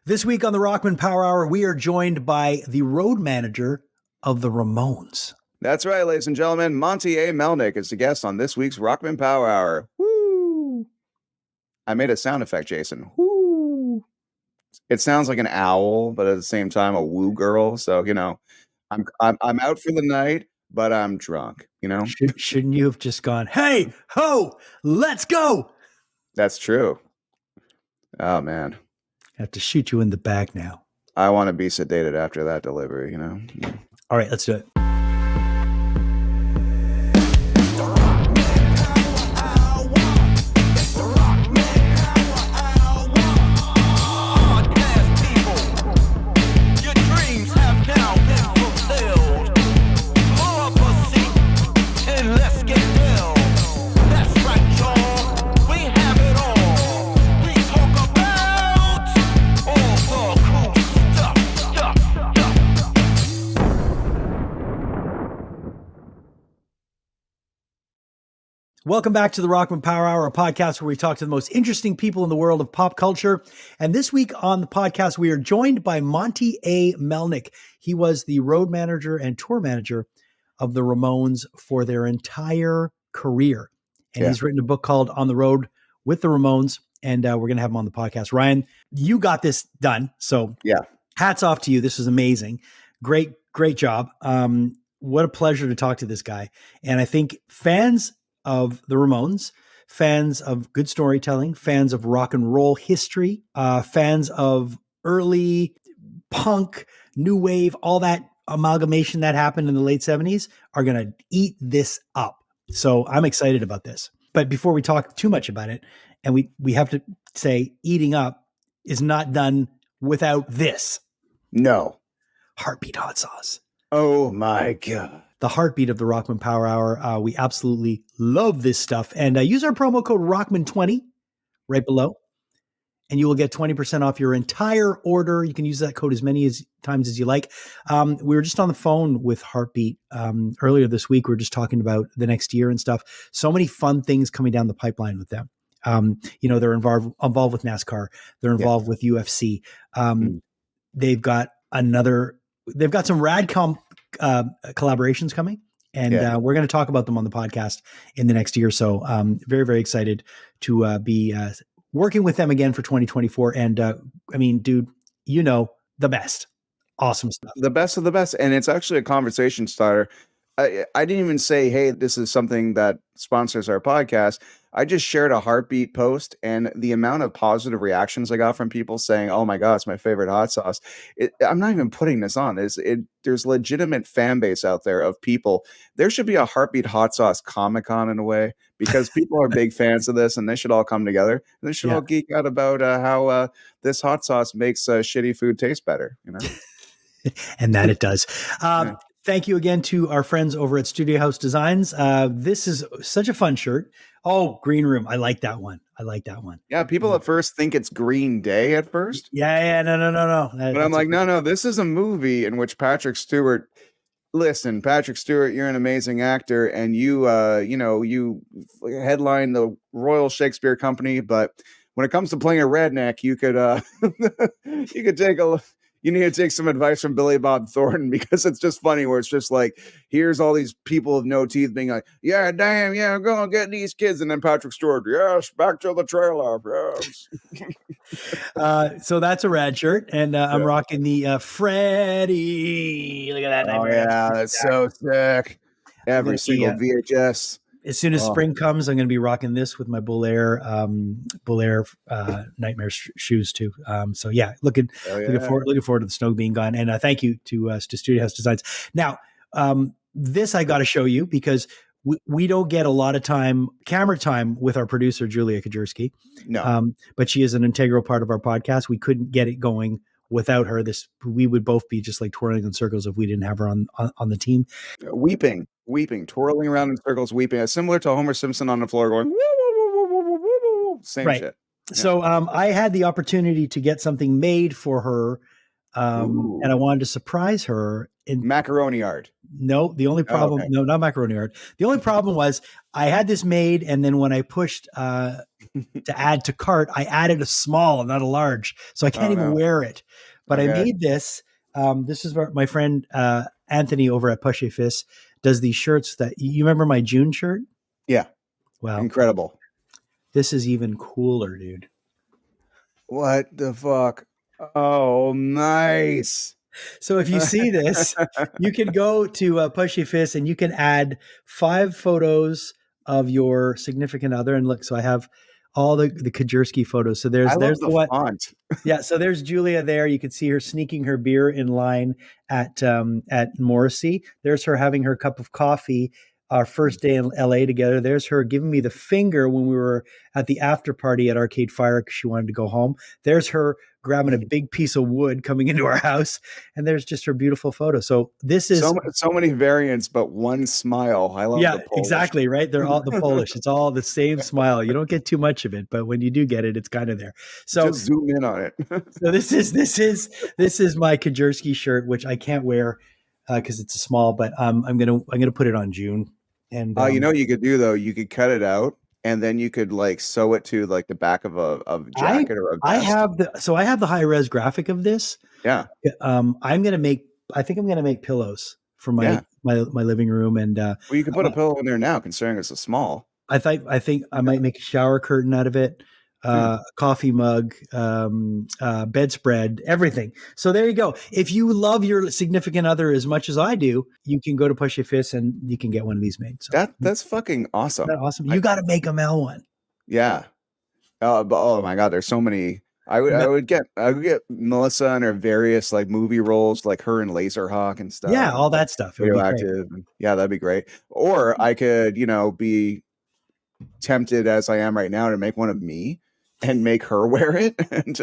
This week on the Rockman Power Hour, we are joined by the road manager of the Ramones. That's right, ladies and gentlemen. Monte A. Melnick is the guest on this week's Rockman Power Hour. Woo! I made a sound effect, Jason. Woo! It sounds like an owl, but at the same time, a woo girl. So I'm out for the night, but I'm drunk. Shouldn't you have just gone, "Hey, ho, let's go"? That's true. Oh man, I have to shoot you in the back now. I want to be sedated after that delivery. All right, let's do it. Welcome back to the Rockman Power Hour, a podcast where we talk to the most interesting people in the world of pop culture. And this week on the podcast, we are joined by Monte A. Melnick. He was the road manager and tour manager of the Ramones for their entire career. And he's written a book called On the Road with the Ramones. And we're going to have him on the podcast. Ryan, you got this done. So hats off to you. This was amazing. Great job. What a pleasure to talk to this guy. And I think fans of the Ramones, fans of good storytelling, fans of rock and roll history, fans of early punk, new wave, all that amalgamation that happened in the late 70s are going to eat this up. So I'm excited about this. But before we talk too much about it, and we have to say eating up is not done without this. No. Heartbeat hot sauce. Oh my God. The heartbeat of the Rockman Power Hour. We absolutely love this stuff. And use our promo code Rockman20 right below, and you will get 20% off your entire order. You can use that code as many times as you like. We were just on the phone with Heartbeat earlier this week. We were just talking about the next year and stuff. So many fun things coming down the pipeline with them. They're involved with NASCAR. They're involved with UFC. They've got some rad collaborations coming, and we're going to talk about them on the podcast in the next year. So very, very excited to be working with them again for 2024. And dude, the best. Awesome stuff. The best of the best. And it's actually a conversation starter. I didn't even say, hey, this is something that sponsors our podcast. I just shared a Heartbeat post, and the amount of positive reactions I got from people saying, oh my God, it's my favorite hot sauce. I'm not even putting this on. There's legitimate fan base out there of people. There should be a Heartbeat hot sauce Comic-Con in a way, because people are big fans of this, and they should all come together, and they should all geek out about how this hot sauce makes shitty food taste better, And that it does. Thank you again to our friends over at Studio House Designs. This is such a fun shirt. Oh, Green Room. I like that one. Yeah, people at first think it's Green Day at first. Yeah. No. But I'm like, no, this is a movie in which Patrick Stewart, you're an amazing actor, and you headline the Royal Shakespeare Company, but when it comes to playing a redneck, you could you need to take some advice from Billy Bob Thornton, because it's just funny where it's just like, here's all these people with no teeth being like, yeah, damn, yeah, go and get these kids. And then Patrick Stewart, yes, back to the trailer. Yes. So that's a rad shirt. And I'm rocking the Freddie. Look at that. Oh, yeah, that's so sick. Every single VHS. As soon as spring comes, I'm going to be rocking this with my Bull Air Nightmare shoes too. Looking forward to the snow being gone. And thank you to Studio House Designs. Now, this I got to show you, because we don't get a lot of camera time with our producer, Julia Kajerski. No. But she is an integral part of our podcast. We couldn't get it going without her. We would both be just like twirling in circles if we didn't have her on the team. Weeping, twirling around in circles, weeping, similar to Homer Simpson on the floor going, woo, woo, woo, woo, woo, woo, woo. Same shit. So I had the opportunity to get something made for her And I Ooh, wanted to surprise her. macaroni art. No, the only Oh, problem, okay. no, not macaroni art. The only problem was I had this made, and then when I pushed to add to cart, I added a small, not a large, so I can't Oh even no. wear it. But I Okay. made this. This is where my friend Anthony over at Pushy Fist does these shirts. That you remember my June shirt? Yeah. Well, Incredible. this is even cooler, dude. What the fuck? Oh, nice. So if you see this, you can go to Pushy Fist and you can add 5 photos of your significant other. And look, so I have all the Kajerski photos. So I there's love the the one. font. Yeah, so there's Julia there. You can see her sneaking her beer in line at Morrissey. There's her having her cup of coffee. Our first day in LA together. There's her giving me the finger when we were at the after party at Arcade Fire because she wanted to go home. There's her grabbing a big piece of wood coming into our house, and there's just her beautiful photo. So this is So many variants, but one smile. I love yeah, the Polish. exactly right. They're all the Polish. It's all the same smile. You don't get too much of it, but when you do get it, it's kind of there. So Just zoom in on it. So this is my Kajerski shirt, which I can't wear because it's a small, but I'm gonna put it on June. And You know what you could do though? You could cut it out and then you could like sew it to like the back of a I jacket or a I vest. have I have the high res graphic of this. Yeah. I'm gonna make I think I'm gonna make pillows for my Yeah. my living room, and Well, you could put a pillow in there now, considering it's a small. I think I might make a shower curtain out of it, Yeah. a coffee mug, bedspread, everything. So there you go. If you love your significant other as much as I do, you can go to Push Your Fist and you can get one of these made. So That's fucking isn't that awesome. awesome? You got to make a Mel one. Yeah. But oh my God, there's so many. I would get Melissa and her various like movie roles, like her in Laserhawk and Yeah, stuff, and all that stuff. It would be great. Radioactive. And, yeah, that'd be great. Or I could, be tempted as I am right now to make one of me and make her wear it. And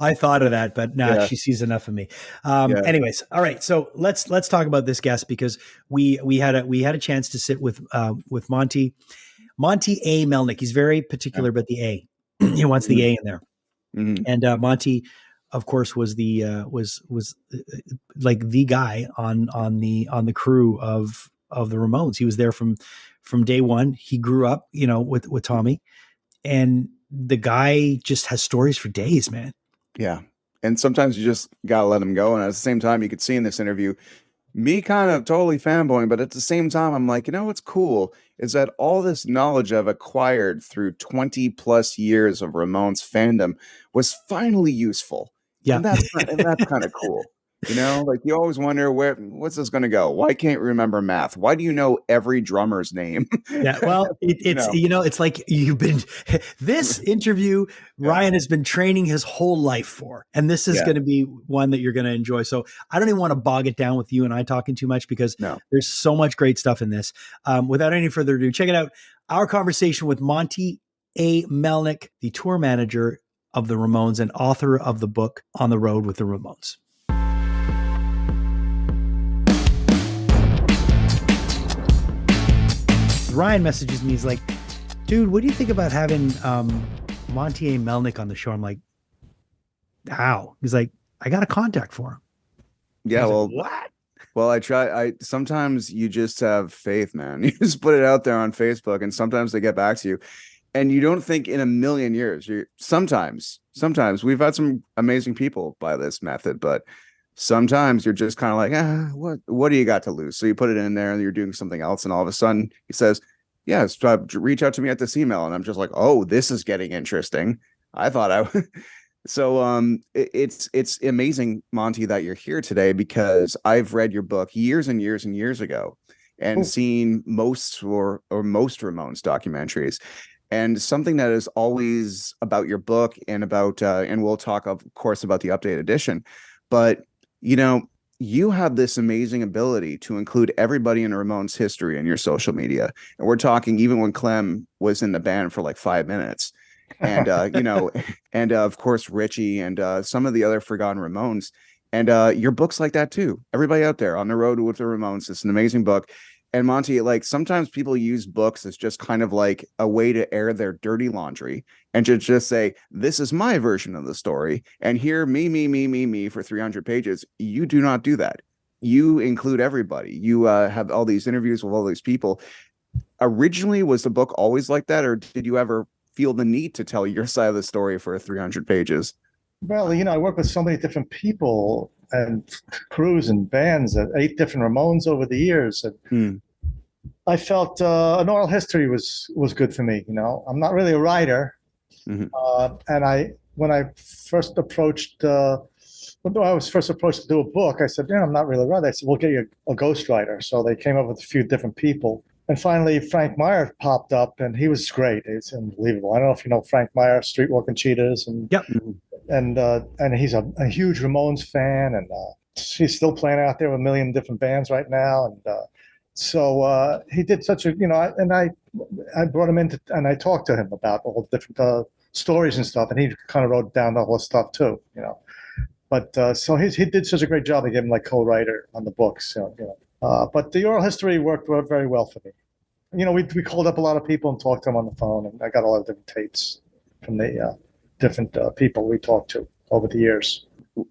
I thought of that, but nah, yeah, she sees enough of me. yeah, Anyways, all right. So let's talk about this guest because we had a chance to sit with Monte A. Melnick. He's very yeah. particular about the A. He wants the Mhm, A in there. mhm. And Monty, of course, was the was like the guy on the crew of the Ramones. He was there from day one. He grew up, with Tommy, and the guy just has stories for days, man. Yeah. And sometimes you just gotta let him go. And at the same time, you could see in this interview me kind of totally fanboying, but at the same time, I'm like, what's cool is that all this knowledge I've acquired through 20 plus years of Ramones fandom was finally useful. Yeah, And that's kind of cool. Like you always wonder what's this gonna go? Why can't you remember math? Why do you know every drummer's name? yeah. Well, you it's know, it's like you've been this interview. yeah, Ryan has been training his whole life for, and this is yeah, going to be one that you're going to enjoy. So I don't even want to bog it down with you and I talking too much because no. there's so much great stuff in this. Without any further ado, check it out. Our conversation with Monte A. Melnick, the tour manager of the Ramones and author of the book On the Road with the Ramones. Ryan messages me. He's like, dude, what do you think about having Monte A. Melnick on the show? I'm like, how? He's like, I got a contact for him. Yeah, Like, well, what? Well, I sometimes you just have faith, man. You just put it out there on Facebook and sometimes they get back to you. And you don't think in a million years. You sometimes we've had some amazing people by this method, but sometimes you're just kind of like, what do you got to lose? So you put it in there and you're doing something else, and all of a sudden he says, yes, reach out to me at this email. And I'm just like, oh, this is getting interesting. I thought I So it's amazing, Monty, that you're here today because I've read your book years and years and years ago and seen most Ramones documentaries. And something that is always about your book and about and we'll talk of course about the updated edition, but you have this amazing ability to include everybody in Ramones history in your social media. And we're talking even when Clem was in the band for like 5 minutes. And and of course Richie and some of the other forgotten Ramones, and your book's like that too. Everybody out there, On the Road with the Ramones, it's an amazing book, And Monty, like sometimes people use books as just kind of like a way to air their dirty laundry and to just say, this is my version of the story. And here, me for 300 pages. You do not do that. You include everybody. You have all these interviews with all these people. Originally, was the book always like that? Or did you ever feel the need to tell your side of the story for 300 pages? Well, I work with so many different people and crews and bands at 8 different Ramones over the years. And I felt an oral history was good for me. I'm not really a writer, and when I first approached when I was first approached to do a book, I said, I'm not really a writer. I said, we'll get you a ghostwriter. So they came up with a few different people. And finally, Frank Meyer popped up, and he was great. It's unbelievable. I don't know if you know Frank Meyer, Streetwalking Cheetahs, and Yep. and he's a huge Ramones fan, and he's still playing out there with a million different bands right now. And so he did such a, I brought him in and I talked to him about all the different stories and stuff, and he kind of wrote down the whole stuff too. But so he did such a great job. I gave him like co-writer on the books. But the oral history worked very well for me. We called up a lot of people and talked to them on the phone, and I got a lot of different tapes from the different people we talked to over the years.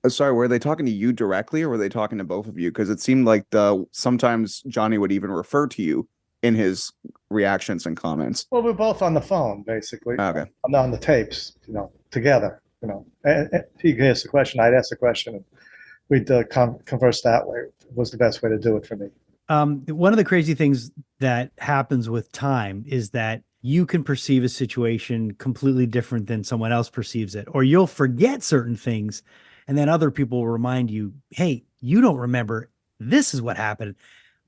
Sorry, were they talking to you directly, or were they talking to both of you? Because it seemed like sometimes Johnny would even refer to you in his reactions and comments. Well, we're both on the phone, basically. Okay. I'm not on the tapes, together. And he asked a question, I'd ask a question, and we'd converse that way. It was the best way to do it for me. One of the crazy things that happens with time is that you can perceive a situation completely different than someone else perceives it, or you'll forget certain things, and then other people will remind you, hey, you don't remember, this is what happened.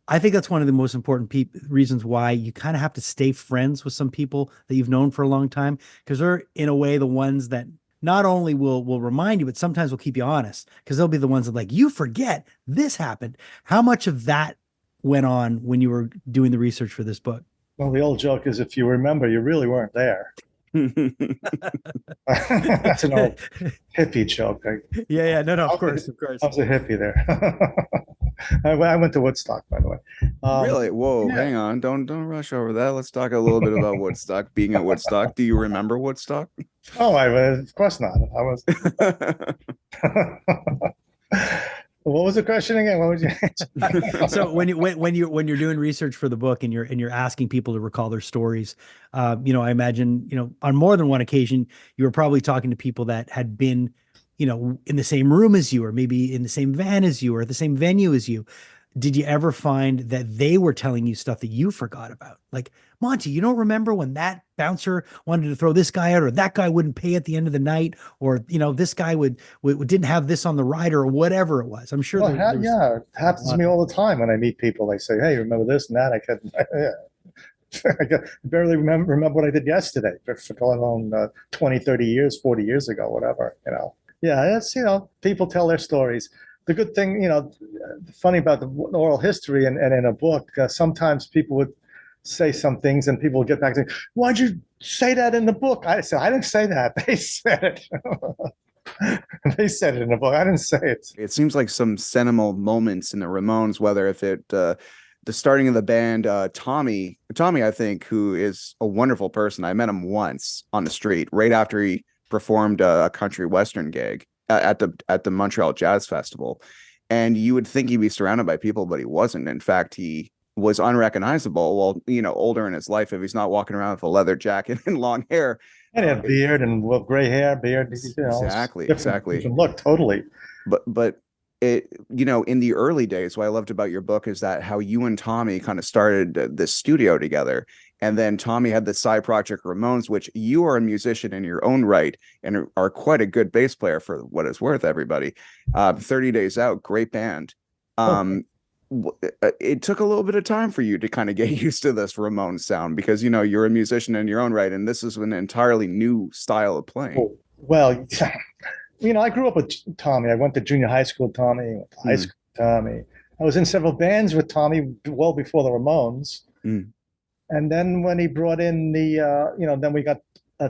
I think that's one of the most important reasons why you kind of have to stay friends with some people that you've known for a long time, because they're in a way the ones that not only will remind you, but sometimes will keep you honest, because they'll be the ones that like, you forget this happened. How much of that went on when you were doing the research for this book? Well, the old joke is, if you remember, you really weren't there. That's an old hippie joke. Yeah, no, of course. I was a hippie there. I went to Woodstock, by the way. Really? Whoa, yeah. Hang on. Don't rush over that. Let's talk a little bit about Woodstock. Being at Woodstock, do you remember Woodstock? Oh, of course not. I was. What was the question again? What was you? So when you're doing research for the book and you're asking people to recall their stories, I imagine, on more than one occasion, you were probably talking to people that had been, in the same room as you, or maybe in the same van as you, or at the same venue as you. Did you ever find that they were telling you stuff that you forgot about? Like, Monty, you don't remember when that bouncer wanted to throw this guy out, or that guy wouldn't pay at the end of the night, or, this guy didn't have this on the rider, or whatever it was. I'm sure. Well, it happens to me all the time when I meet people. They say, hey, remember this and that? I barely remember what I did yesterday, for going on 20, 30 years, 40 years ago, whatever, Yeah, that's, people tell their stories. The good thing, funny about the oral history and in a book, sometimes people would say some things and people would get back to, why'd you say that in the book? I said, I didn't say that. They said it. They said it in the book. I didn't say it. It seems like some seminal moments in the Ramones, whether if it the starting of the band, Tommy, I think, who is a wonderful person. I met him once on the street right after he performed a country western gig at the Montreal Jazz Festival, and you would think he'd be surrounded by people, but he wasn't. In fact, he was unrecognizable. Well, older in his life, if he's not walking around with a leather jacket and long hair, and he had beard and gray hair, beard. Exactly. Different look, totally. But it, in the early days, what I loved about your book is that how you and Tommy kind of started this studio together. And then Tommy had the side project Ramones, which you are a musician in your own right and are quite a good bass player for what it's worth, everybody. 30 Days Out, great band. It took a little bit of time for you to kind of get used to this Ramones sound, because, you're a musician in your own right, and this is an entirely new style of playing. Well, I grew up with Tommy. I went to junior high school with Tommy, went to high school with Tommy. I was in several bands with Tommy well before the Ramones. And then when he brought in then we got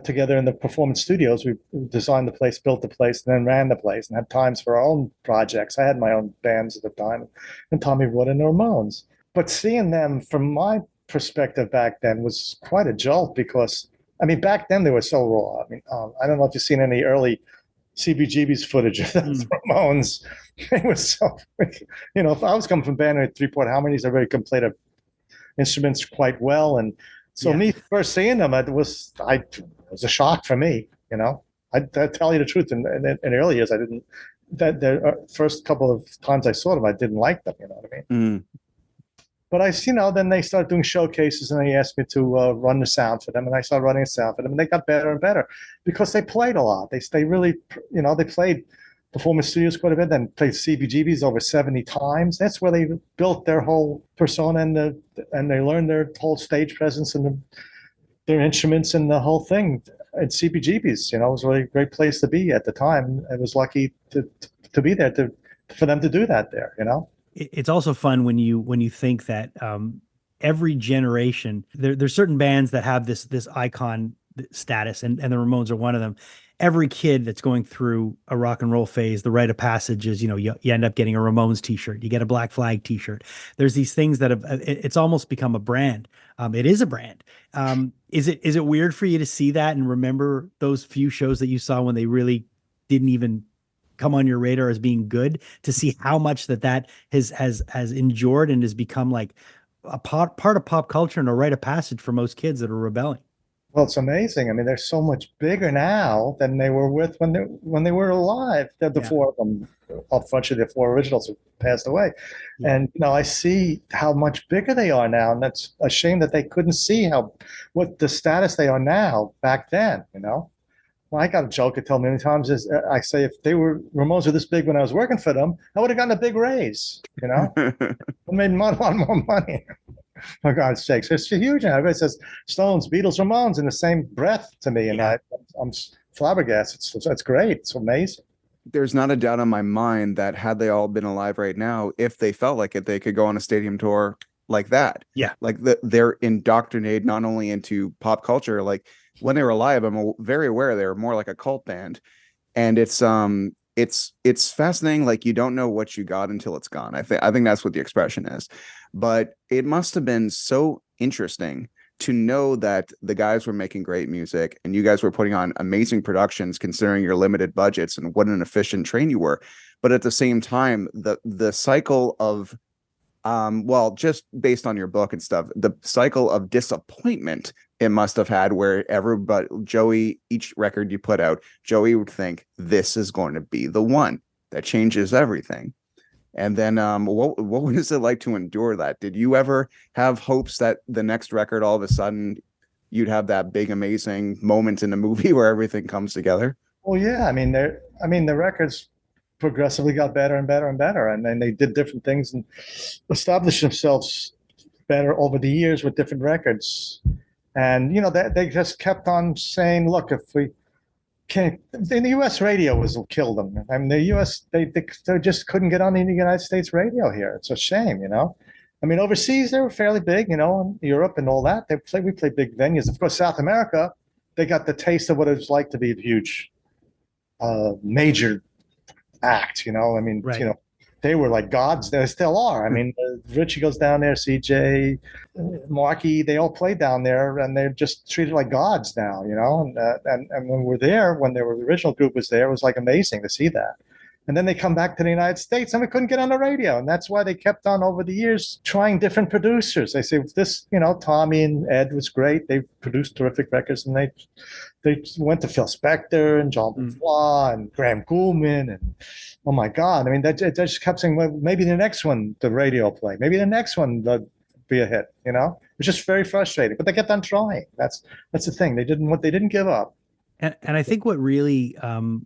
together in the performance studios. We designed the place, built the place, and then ran the place, and had times for our own projects. I had my own bands at the time, and Tommy brought in the Ramones. but seeing them from my perspective back then was quite a jolt because, I mean, back then they were so raw. I mean, I don't know if you've seen any early CBGB's footage of the Ramones. It was so, if I was coming from band with three-port harmonies, I really could play the instruments quite well. And so me first seeing them, it was a shock for me, I tell you the truth, in early years, I didn't, that the first couple of times I saw them, I didn't like them, you know what I mean? But then they started doing showcases and they asked me to run the sound for them. And I started running the sound for them and they got better and better because they played a lot. They really, they played Performance Studios quite a bit, then played CBGBs over 70 times. That's where they built their whole persona and they learned their whole stage presence and their instruments and the whole thing at CBGBs. It was a really great place to be at the time. I was lucky to be there for them to do that there, It's also fun when you think that every generation there's certain bands that have this icon status, and the Ramones are one of them. Every kid that's going through a rock and roll phase, the rite of passage is, you end up getting a Ramones t-shirt, you get a Black Flag t-shirt. There's these things that it's almost become a brand. It is a brand. Is it weird for you to see that and remember those few shows that you saw when they really didn't even come on your radar as being good, to see how much that has endured and has become like a part of pop culture and a rite of passage for most kids that are rebelling? Well, it's amazing. I mean, they're so much bigger now than they were when they were alive. The four of them, unfortunately, the four originals have passed away. Yeah. And I see how much bigger they are now, and that's a shame that they couldn't see what the status they are now back then. Well, I got a joke I tell many times is I say if Ramones were this big when I was working for them, I would have gotten a big raise. I made a lot more money. For God's sakes, it's huge now. Everybody says Stones, Beatles, Ramones in the same breath to me, and I'm flabbergasted. It's great. It's amazing. There's not a doubt in my mind that had they all been alive right now, if they felt like it, they could go on a stadium tour like that. Yeah, like they're indoctrinated not only into pop culture. Like when they were alive, I'm very aware they were more like a cult band, and it's fascinating. Like you don't know what you got until it's gone. I think that's what the expression is. But it must have been so interesting to know that the guys were making great music and you guys were putting on amazing productions considering your limited budgets and what an efficient train you were. But at the same time, the cycle of just based on your book and stuff, the cycle of disappointment it must have had, where Joey, each record you put out, Joey would think this is going to be the one that changes everything. And then what was it like to endure that? Did you ever have hopes that the next record, all of a sudden, you'd have that big, amazing moment in the movie where everything comes together? Well, yeah. I mean, the records progressively got better and better and better, and then they did different things and established themselves better over the years with different records. And they just kept on saying, "Look, if we can't," the U.S. radio was what killed them. I mean, the U.S. they just couldn't get on the United States radio here. It's a shame, I mean, overseas they were fairly big, in Europe and all that. We played big venues. Of course, South America, they got the taste of what it was like to be a huge, major act. I mean, right. They were like gods. They still are. I mean, Richie goes down there, CJ, Marky, they all play down there, and they're just treated like gods now, And when we're there, when the original group was there, it was like amazing to see that. And then they come back to the United States and we couldn't get on the radio. And that's why they kept on over the years trying different producers. They say this, Tommy and Ed was great. They produced terrific records, and they went to Phil Spector and John Bourgeois and Graham Gouldman. And oh my God, I mean, they just kept saying, well, maybe the next one, the radio will play. Maybe the next one will be a hit, It was just very frustrating, but they kept on trying. That's the thing. They didn't give up. And I think what really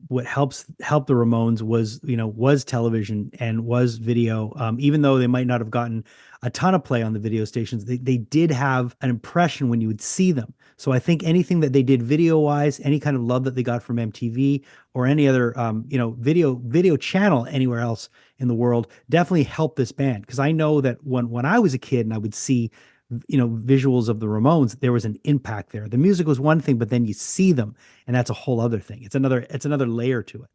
what helped the Ramones was television and was video. Even though they might not have gotten a ton of play on the video stations, they did have an impression when you would see them. So I think anything that they did video wise, any kind of love that they got from MTV or any other video channel anywhere else in the world definitely helped this band. Because I know that when I was a kid and I would see visuals of the Ramones, there was an impact there. The music was one thing, but then you see them, and that's a whole other thing. It's another layer to it.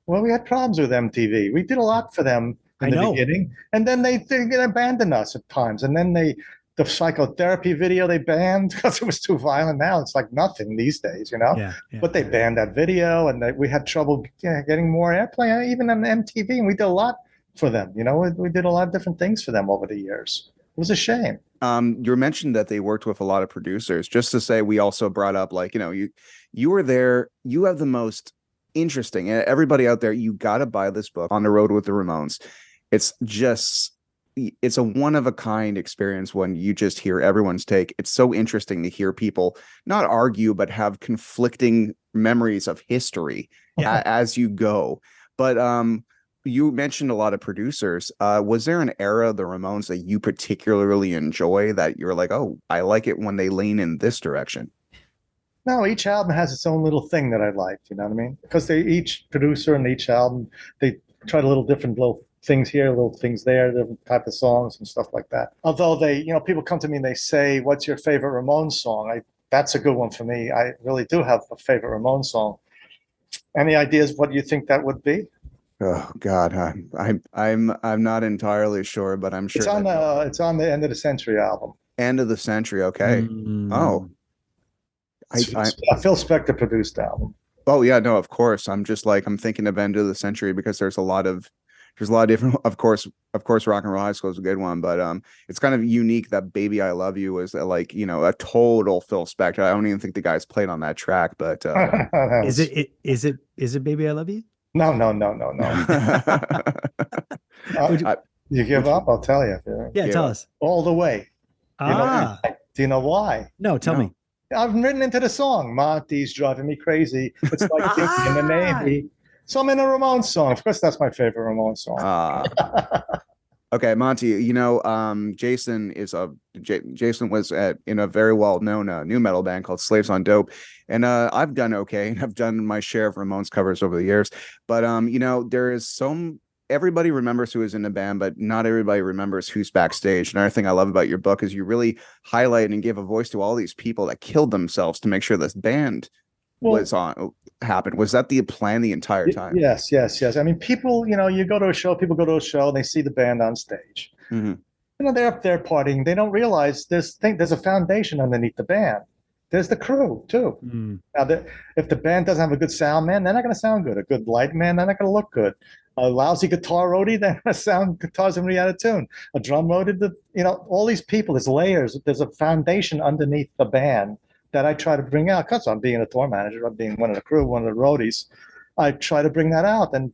Well, we had problems with MTV. We did a lot for them I the know. beginning, and then they abandon us at times, and then the psychotherapy video they banned because it was too violent. Now it's like nothing these days, Yeah. But they banned that video, and we had trouble getting more airplay, even on MTV, and we did a lot for them. We did a lot of different things for them over the years. It was a shame. You mentioned that they worked with a lot of producers. Just to say, we also brought up, like, you were there. You have the most interesting. And everybody out there, you got to buy this book, On the Road with the Ramones. It's a one of a kind experience when you just hear everyone's take. It's so interesting to hear people not argue, but have conflicting memories of history as you go. But you mentioned a lot of producers. Was there an era of the Ramones that you particularly enjoy that you're like, oh, I like it when they lean in this direction? No, each album has its own little thing that I like. You know what I mean? Because each producer and each album, they tried a little different little things here, little things there, different type of songs and stuff like that. Although people come to me and they say, "What's your favorite Ramones song?" That's a good one for me. I really do have a favorite Ramones song. Any ideas what you think that would be? Oh God, I'm not entirely sure, but I'm sure It's on the End of the Century album. End of the Century. Okay. Oh, Phil Spector produced album. Oh yeah, no, of course. I'm just like, I'm thinking of End of the Century because there's a lot of different. Of course, Rock and Roll High School is a good one, but it's kind of unique that Baby I Love You is like a total Phil Spector. I don't even think the guys played on that track, but is it Baby I Love You? No. You give up? I'll tell you. Yeah, tell us. All the Way. Do you know why? No, tell me. I've written into the song. Monty's driving me crazy. It's like in the Navy. So I'm in a Ramones song. Of course, that's my favorite Ramones song. Okay, Monty. Jason was in a very well known new metal band called Slaves on Dope, and I've done okay, and I've done my share of Ramones covers over the years. But there is some. Everybody remembers who is in the band, but not everybody remembers who's backstage. Another thing I love about your book is you really highlight and give a voice to all these people that killed themselves to make sure this band happened. Was that the plan the entire time? Yes. I mean, people, you go to a show, and they see the band on stage. Mm-hmm. They're up there partying. They don't realize there's a foundation underneath the band. There's the crew too. Mm. Now, if the band doesn't have a good sound man, they're not going to sound good. A good light man, they're not going to look good. A lousy guitar roadie, they're going to sound guitars going to be out of tune. A drum roadie, all these people, there's layers. There's a foundation underneath the band that I try to bring out. Because I'm being a tour manager, I'm being one of the crew, one of the roadies. I try to bring that out and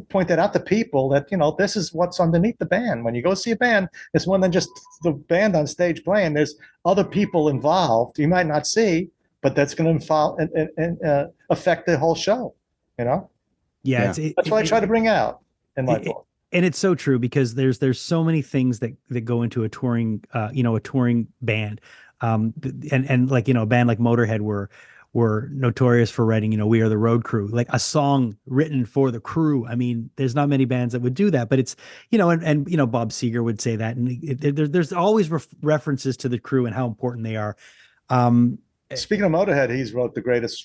point that out to people that, this is what's underneath the band. When you go see a band, it's more than just the band on stage playing. There's other people involved you might not see, but that's going to affect the whole show, Yeah. That's what I try to bring out in my book. And it's so true because there's so many things that go into a touring, a touring band. And like, a band like Motorhead were notorious for writing, We Are the Road Crew, like a song written for the crew. I mean, there's not many bands that would do that, but it's, and Bob Seger would say that. And there's always references to the crew and how important they are. Speaking of Motorhead, he's wrote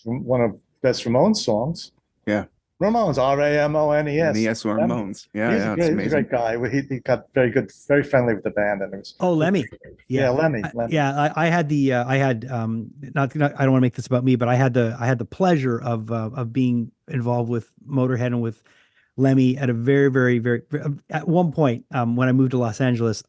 one of the best Ramones songs. Yeah. Ramones, Ramones. Yes, Ramones. Yeah, he's a great guy. He got very good, very friendly with the band, and it was. Oh, Lemmy. Yeah, Lemmy. I had not I don't want to make this about me, but I had the pleasure of being involved with Motorhead and with Lemmy at a very, very, very at one point when I moved to Los Angeles.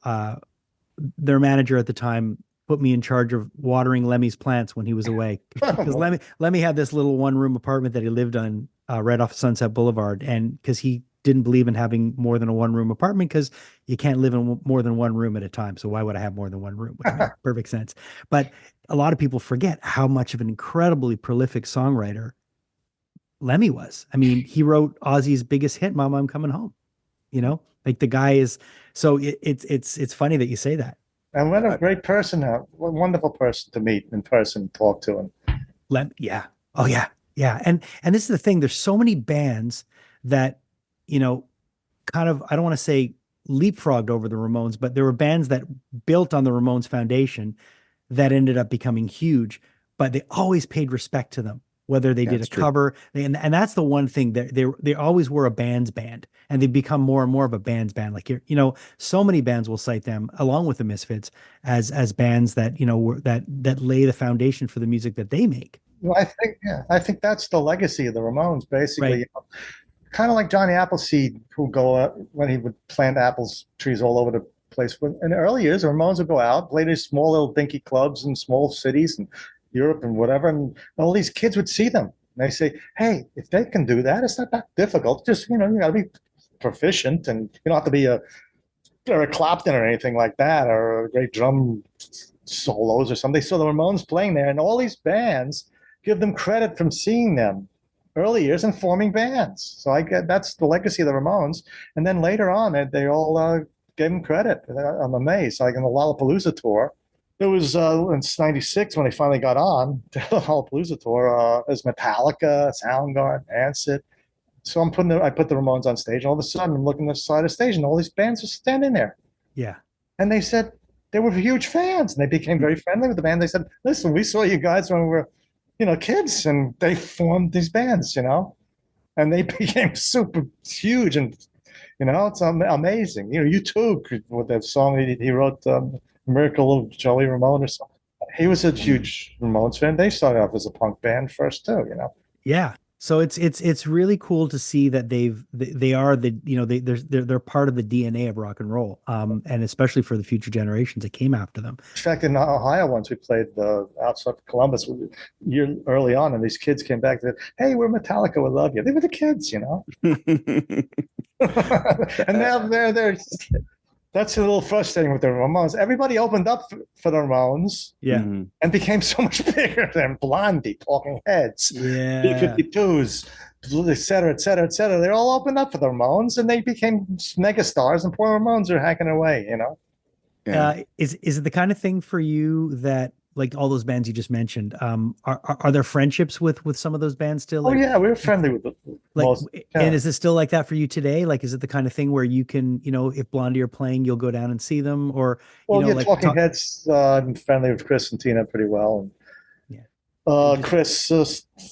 Their manager at the time put me in charge of watering Lemmy's plants when he was away, because Lemmy had this little one-room apartment that he lived on right off Sunset Boulevard, and because he didn't believe in having more than a one-room apartment because you can't live in more than one room at a time. So why would I have more than one room? Which makes perfect sense. But a lot of people forget how much of an incredibly prolific songwriter Lemmy was. I mean, he wrote Ozzy's biggest hit, "Mama, I'm Coming Home." Like the guy is. So it's funny that you say that. And what a great person, what a wonderful person to meet in person, talk to him. Yeah. Oh yeah. Yeah. And this is the thing. There's so many bands that, kind of, I don't want to say leapfrogged over the Ramones, but there were bands that built on the Ramones foundation that ended up becoming huge, but they always paid respect to them. whether they did That's a true. cover. And that's the one thing that they always were a band's band, and they become more and more of a band's band. Like so many bands will cite them along with the Misfits as bands that that lay the foundation for the music that they make. Well, I think that's the legacy of the Ramones, basically. Right. Kind of like Johnny Appleseed, who go out when he would plant apples trees all over the place. In the early years, the Ramones would go out, play these small little dinky clubs in small cities and Europe and whatever, and all these kids would see them. And they say, "Hey, if they can do that, it's not that difficult. Just you got to be proficient, and you don't have to be a Eric Clapton or anything like that, or a great drum solos or something." So the Ramones playing there, and all these bands give them credit from seeing them early years and forming bands. So I get that's the legacy of the Ramones. And then later on, they all gave them credit. I'm amazed. Like in the Lollapalooza tour, it was in '96 when they finally got on the Lollapalooza tour. There's Metallica, Soundgarden, Rancid. So I put the Ramones on stage. And all of a sudden, I'm looking at the side of the stage, and all these bands are standing there. Yeah. And they said they were huge fans, and they became very friendly with the band. They said, "Listen, we saw you guys when we were, kids," and they formed these bands, and they became super huge, and it's amazing. You too, with that song he wrote, "Miracle of Joey Ramone" or something. He was a huge Ramones fan. They started off as a punk band first too. Yeah. So it's really cool to see that they are they're part of the DNA of rock and roll, and especially for the future generations that came after them. In fact, in Ohio, once we played outside Columbus year early on, and these kids came back and said, "Hey, we're Metallica, we love you." They were the kids, and now they're that's a little frustrating with the Ramones. Everybody opened up for the Ramones, Yeah, and became so much bigger than Blondie, Talking Heads, yeah, B-52s, et cetera, et cetera, et cetera. They all opened up for the Ramones, and they became megastars. And poor Ramones are hacking away, Yeah. Is it the kind of thing for you that, like all those bands you just mentioned, are there friendships with some of those bands still? Oh Like, yeah, we're friendly with most. Yeah. and is it still like that for you today? Like, is it the kind of thing where you can, if Blondie are playing, you'll go down and see them, or Well, yeah, like Talking Heads. I'm friendly with Chris and Tina pretty well. Yeah. And Chris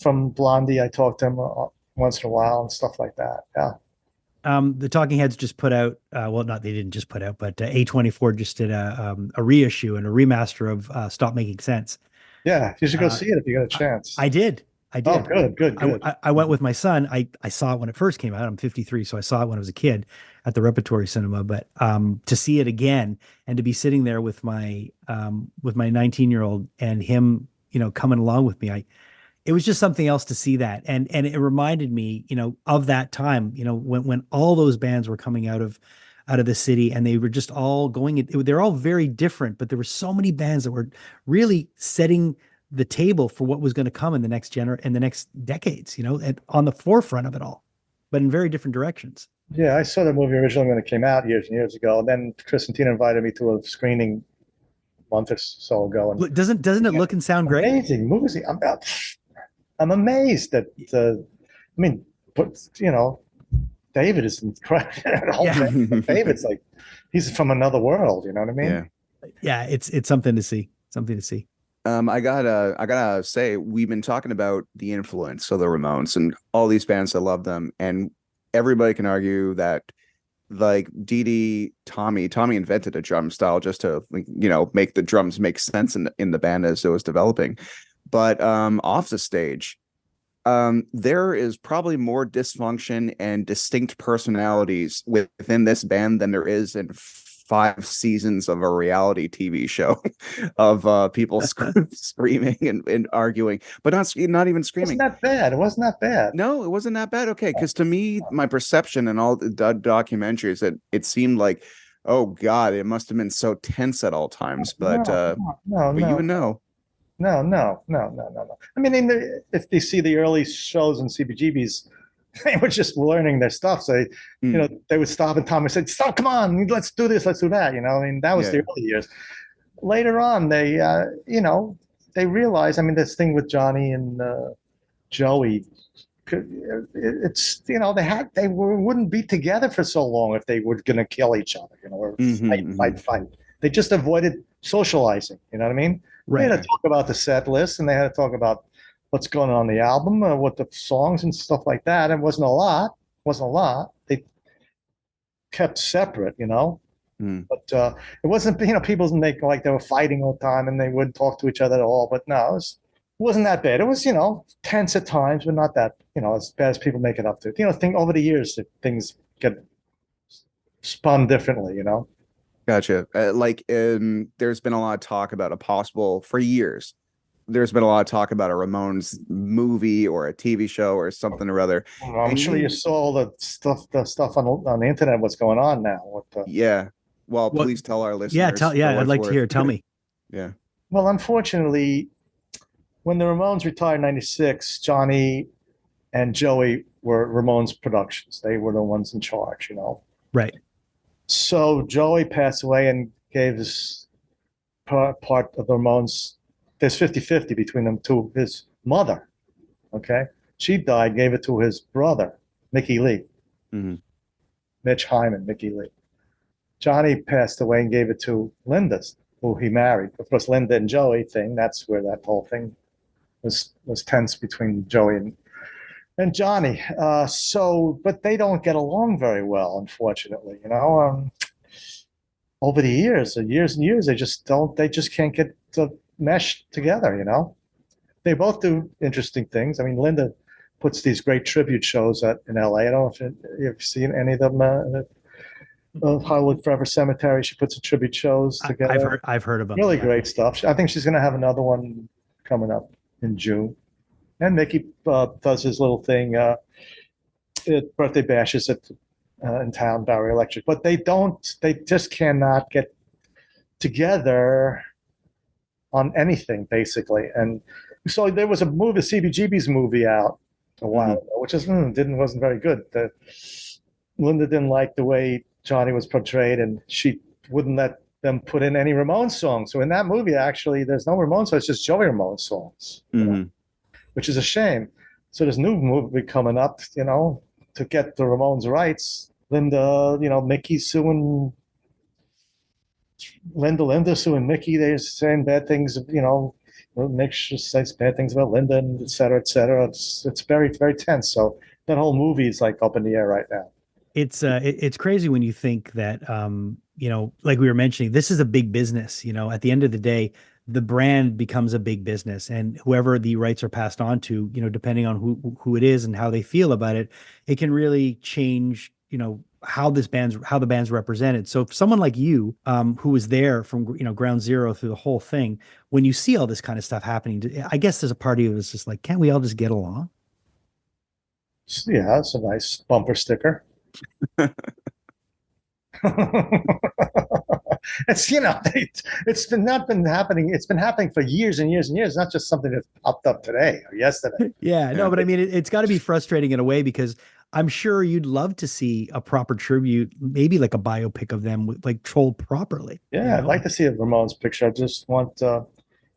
from Blondie, I talk to him once in a while and stuff like that. Yeah. The Talking Heads just put out, well, not they didn't just put out, but A24 just did a reissue and a remaster of Stop Making Sense. Yeah, you should go see it if you get a chance. I did. Oh, good. I went with my son. I saw it when it first came out. I'm 53, so I saw it when I was a kid at the Repertory Cinema. But to see it again and to be sitting there with my 19-year-old and him, coming along with me, it was just something else to see that. And it reminded me, of that time, when all those bands were coming out of the city, and they were just all they're all very different, but there were so many bands that were really setting the table for what was going to come in the next decades, and on the forefront of it all, but in very different directions. Yeah, I saw the movie originally when it came out years and years ago. And then Chris and Tina invited me to a screening a month or so ago. And Doesn't it look and sound great? amazing movie. I'm amazed that David is incredible. Yeah. David's like he's from another world. You know what I mean? Yeah. It's something to see. Something to see. I gotta say, we've been talking about the influence of the Ramones and all these bands that love them, and everybody can argue that, like Tommy invented a drum style just to make the drums make sense in the band as it was developing. But off the stage, there is probably more dysfunction and distinct personalities within this band than there is in 5 seasons of a reality TV show of people screaming and arguing, but not even screaming. It wasn't that bad. No, it wasn't that bad. Okay, because to me, my perception and all the documentaries, that it seemed like, oh God, it must have been so tense at all times. But no. you would know. No. I mean, if they see the early shows in CBGBs, they were just learning their stuff. So, they would stop, and Tom would say, "Stop! Come on, let's do this, let's do that." I mean, that was the early years. Later on, they, they realized. I mean, this thing with Johnny and Joey, it's they wouldn't be together for so long if they were going to kill each other, or fight. They just avoided socializing. You know what I mean? Right. They had to talk about the set list, and they had to talk about what's going on the album, what the songs and stuff like that. It wasn't a lot. Wasn't a lot. They kept separate, Mm. But it wasn't, people didn't make like they were fighting all the time and they wouldn't talk to each other at all. But no, it wasn't that bad. It was, tense at times, but not that, as bad as people make it up to. Over the years, things get spun differently. Gotcha. There's been a lot of talk about for years. There's been a lot of talk about a Ramones movie or a TV show or something or other. I'm sure you saw all the stuff on the internet. What's going on now? Yeah. Well, please tell our listeners. I'd like to hear. Tell me. Yeah. Well, unfortunately, when the Ramones retired in '96, Johnny and Joey were Ramones Productions. They were the ones in charge, Right. So Joey passed away and gave his part of the Ramones. There's 50-50 between them to his mother. Okay. She died, gave it to his brother, Mickey Lee. Mm-hmm. Mitch Hyman, Mickey Lee. Johnny passed away and gave it to Linda, who he married. Of course, Linda and Joey thing, that's where that whole thing was tense between Joey and Johnny. But they don't get along very well, unfortunately. Over the years and years, they just can't get to mesh together. They both do interesting things. I mean, Linda puts these great tribute shows in LA. I don't know if you've seen any of them. Hollywood Forever Cemetery. She puts the tribute shows together. I've heard of them. Really great stuff. I think she's going to have another one coming up in June. And Mickey does his little thing, birthday bashes in town, Barry Electric. But they just cannot get together on anything, basically. And so there was a CBGB's movie out a while ago, which wasn't very good. Linda didn't like the way Johnny was portrayed, and she wouldn't let them put in any Ramones songs. So in that movie, actually, there's no Ramones songs, it's just Joey Ramone songs, which is a shame. So there's a new movie coming up, to get the Ramones rights. Linda, Mickey suing Linda suing Mickey. They're saying bad things, Mick says bad things about Linda, and et cetera, et cetera. It's very, very tense. So that whole movie is like up in the air right now. It's crazy when you think that, like we were mentioning, this is a big business. At the end of the day, the brand becomes a big business, and whoever the rights are passed on to, depending on who it is and how they feel about it, it can really change, how the band's represented. So if someone like you, who was there from, ground zero through the whole thing, when you see all this kind of stuff happening, I guess there's a part of you that's just like, can't we all just get along? Yeah, it's a nice bumper sticker. It's not been happening. It's been happening for years and years and years. It's not just something that popped up today or yesterday. Yeah, no, but I mean, it's got to be frustrating in a way, because I'm sure you'd love to see a proper tribute, maybe like a biopic of them, like told properly. Yeah, I'd like to see a Ramones picture. I just want